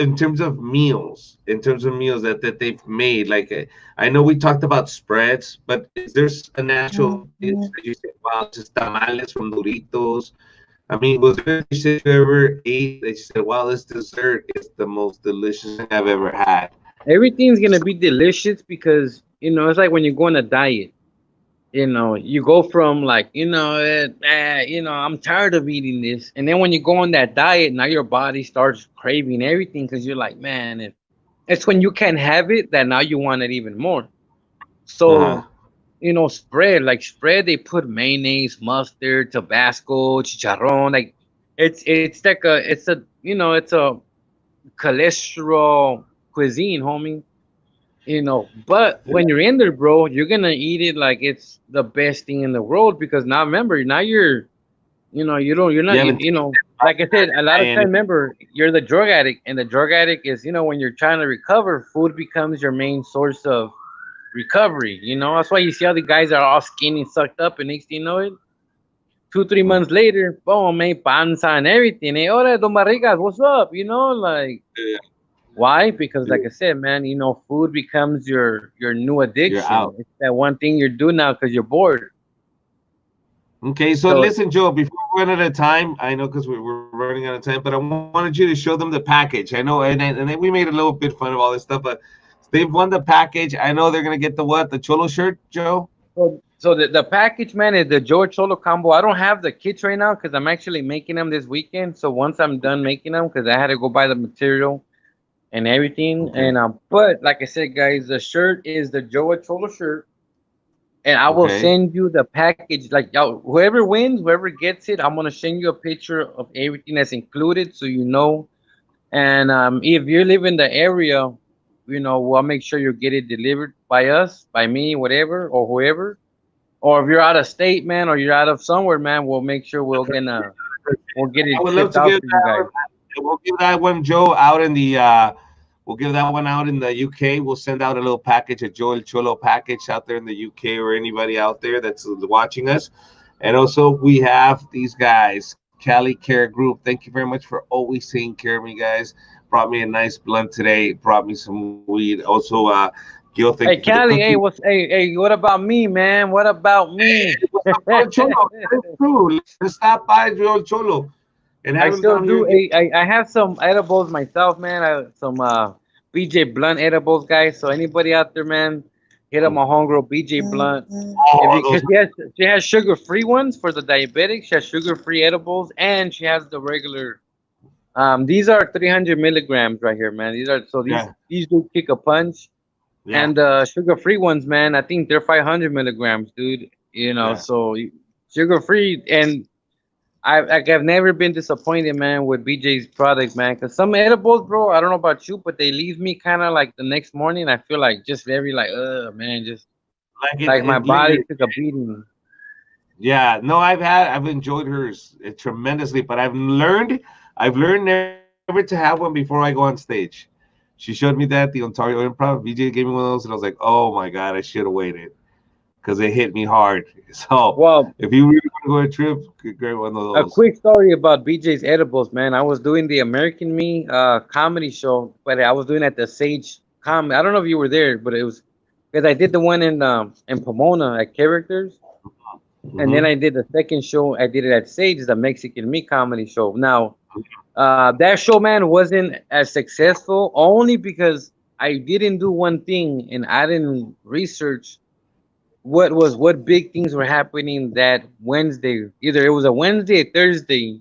meals, that they've made, like I know we talked about spreads, but is there a natural dish that you say, wow, just tamales from Doritos? I mean, was there a dish that you ever ate that you said, wow, this dessert is the most delicious thing I've ever had? everything's gonna be delicious because it's like when you go on a diet. You go from like, I'm tired of eating this, and then when you go on that diet, now your body starts craving everything because you're like, man, it's when you can't have it that now you want it even more. Uh-huh. So, spread, they put mayonnaise, mustard, Tabasco, chicharron, like it's a cholesterol cuisine, homie. But when you're in there, bro, you're gonna eat it like it's the best thing in the world because now remember, now you're You not, haven't like I said, a lot of time, any. remember, you're the drug addict, and the drug addict is, when you're trying to recover, food becomes your main source of recovery. That's why you see all the guys are all skinny, sucked up, and next thing you know it, 2, 3 months later, boom, man, panza and everything. Hey, hola, Don Barrigas, what's up? Like. Yeah, Why? Because yeah, like I said, man, food becomes your new you're out. addiction. It's that one thing you do now because you're bored. Okay, so So listen, Joe, before we run out of time, I know because we're running out of time, but I wanted you to show them the package. I know, and then we made a little bit fun of all this stuff, but they've won the package. I know they're gonna get the what? The Cholo shirt, Joe? so the package, man, is the George Cholo combo. I don't have the kits right now because I'm actually making them this weekend. So once I'm done making them, because I had to go buy the material and everything, Okay. and but like I said, guys, the shirt is the Joe Cholo shirt, and I will Okay. send you the package. Like, y'all, whoever wins, whoever gets it, I'm gonna send you a picture of everything that's included, so you know. And if you live in the area, we'll make sure you get it delivered by us, by me, whatever, or whoever. Or if you're out of state, man, or you're out of somewhere, man, we'll make sure we'll get I it would love shipped to out give to you that guys. one. We'll give that one, Joe, out in the. We'll give that one out in the UK. We'll send out a little package, a Joel Cholo package out there in the UK, or anybody out there that's watching us. And also, we have these guys, Cali Care Group. Thank you very much for always taking care of me, guys. Brought me a nice blunt today. Brought me some weed. Also, Gil, thank you for Hey, the Cali, cookie. hey, what about me, man? What about me? What's up, Joel Cholo? That's true. Let's stop by Joel Cholo and have I him down still here and do. get. I have some edibles myself, man. Some BJ Blunt edibles, guys. So anybody out there, man, hit up my homegirl BJ Blunt. If Oh, you, those. cause she has sugar free ones for the diabetics. She has sugar free edibles, and she has the regular. These are 300 milligrams right here, man. These Yeah, these do kick a punch. yeah, And the sugar free ones, man, I think they're 500 milligrams, dude. yeah. So sugar free, and I've never been disappointed, man, with BJ's product, man. Cause some edibles, bro, I don't know about you, but they leave me kind of like the next morning. I feel like just very like, man, just Like like my it body lingers. took a beating. Yeah, no, I've enjoyed hers tremendously, but I've learned never to have one before I go on stage. She showed me that at the Ontario Improv. VJ gave me one of those, and I was like, oh my god, I should have waited because it hit me hard. So Well, if you really want to go on a trip, get one of a those. quick story about BJ's edibles, man. I was doing the American Me comedy show, but I was doing at the Sage Com. I don't know if you were there, but it was because I did the one in Pomona at Characters, and then Hmm. I did the second show. I did it at Sage, the Mexican Me comedy show. Now, that show, man, wasn't as successful only because I didn't do one thing and I didn't research what big things were happening that Wednesday. Either it was a Wednesday, or Thursday,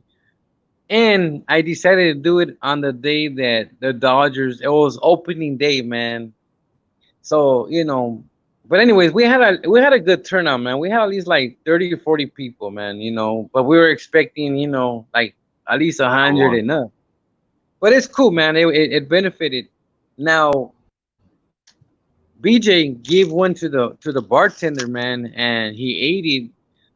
and I decided to do it on the day that the Dodgers. It was opening day, man. So but anyways, we had a good turnout, man. We had at least like 30 or 40 people, man. But we were expecting, like at least 100 One. and up. But it's cool, man. It benefited. Now BJ gave one to the bartender, man, and he ate it,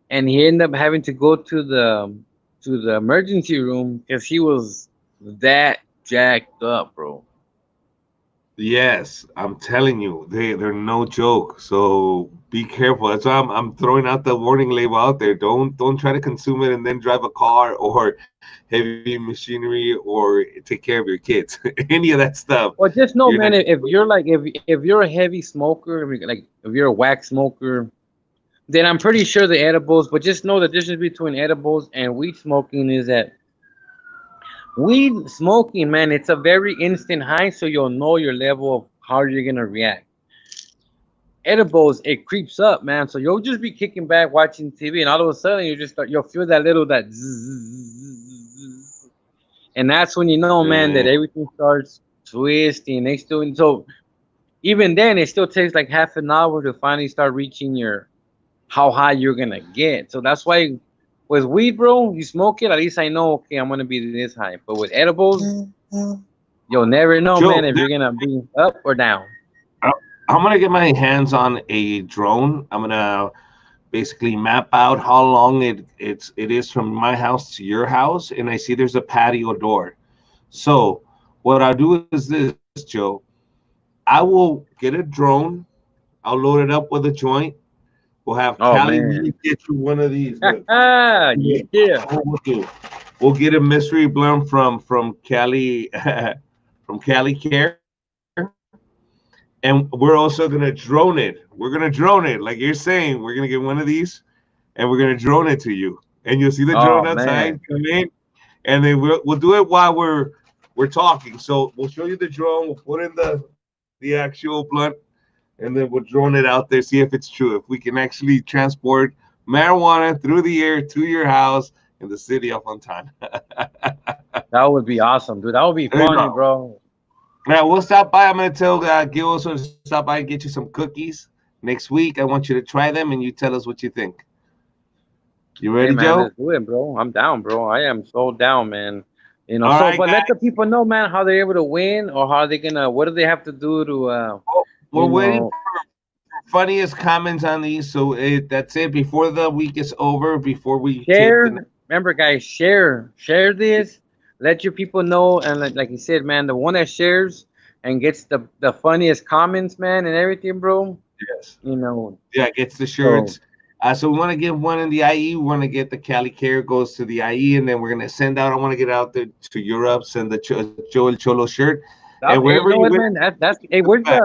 and he ended up having to go to the emergency room because he was that jacked up, bro. Yes, I'm telling you, they're no joke. So be careful. That's why I'm throwing out the warning label out there. Don't try to consume it and then drive a car or heavy machinery or take care of your kids. Any of that stuff. Well, just You're know, not. man, if you're a heavy smoker, I mean, like if you're a wax smoker, then I'm pretty sure the edibles. But just know the difference between edibles and weed smoking is that weed smoking, man, it's a very instant high, so you'll know your level of how you're gonna react. Edibles, it creeps up, man. So you'll just be kicking back watching TV, and all of a sudden you'll feel that zzz, and that's when you know, man, that Yeah. everything starts twisting. So even then, it still takes like half an hour to finally start reaching your how high you're gonna get. So that's why with weed, bro, you smoke it. At least I know, okay, I'm gonna be this high. But with edibles, you'll never know, Joe, man, if you're gonna be up or down. I- I'm gonna get my hands on a drone. I'm gonna basically map out how long it is from my house to your house, and I see there's a patio door. So what I'll do is this, Joe. I will get a drone. I'll load it up with a joint. We'll have Oh Cali man, Weed get you one of these. Look, yeah. what we'll do. We'll get a mystery blunt from Cali from Cali Care, and we're also gonna drone it. We're gonna drone it, like you're saying. We're gonna get one of these, and we're gonna drone it to you, and you'll see the drone Oh outside man, come in, and then we'll do it while we're talking. So we'll show you the drone. We'll put in the actual blunt, and then we'll drone it out there, see if it's true. If we can actually transport marijuana through the air to your house in the city of Fontana. that would be awesome, dude. That would be There you funny, go. bro. Yeah, we'll stop by. I'm gonna tell Gil also to stop by and get you some cookies next week. I want you to try them and you tell us what you think. You Hey ready, man, Joe? let's do it, bro. I'm down, bro. I am so down, man. All So right, but guys. let the people know, man, how they're able to win or how they gonna what do they have to do to We're you waiting know for funniest comments on these. So that's it. Before the week is over, before we tape the. share. Remember, guys, share this. Let your people know, and like you said, man, the one that shares and gets the funniest comments, man, and everything, bro. Yes. You know, Yeah, gets the so shirts. So we want to give one in the IE. We want to get the Cali Care goes to the IE, and then we're gonna send out. I want to get out there to Europe. Send the Joel Cholo shirt, and hey, wherever you know you what, win, man? That's hey, where's back.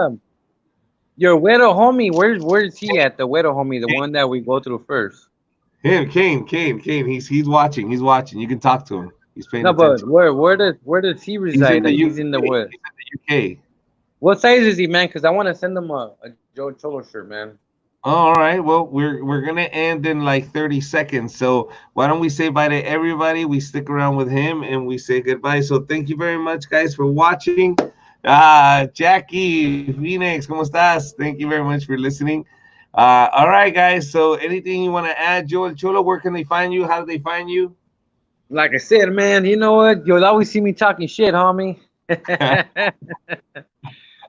your widow homie? Where's he at? The widow homie, the one that we go through first. Him, Kane. He's watching. He's watching. You can talk to him. He's paying No, but attention. where does he He's in reside? the Like UK. he's in the what? He's in the UK. What size is he, man? Because I want to send him a Joe Cholo shirt, man. All right. Well, we're gonna end in like 30 seconds. So why don't we say bye to everybody? We stick around with him and we say goodbye. So thank you very much, guys, for watching. Jackie, Phoenix, ¿cómo estás? Thank you very much for listening. All right, guys. So anything you want to add, Joel Cholo? Where can they find you? How do they find you? Like I said, man, you know what? You'll always see me talking shit, homie.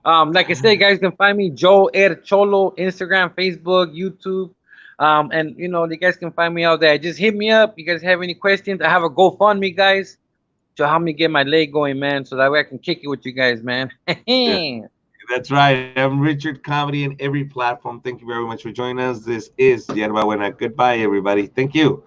Like I said, guys can find me Joe Er Cholo, Instagram, Facebook, YouTube. And you know, you guys can find me out there. Just hit me up. You guys have any questions? I have a GoFundMe, guys, to help me get my leg going, man, so that way I can kick it with you guys, man. Yeah, that's right. I'm Richard Comedy in every platform. Thank you very much for joining us. This is Yerba Buena. Goodbye, everybody. Thank you.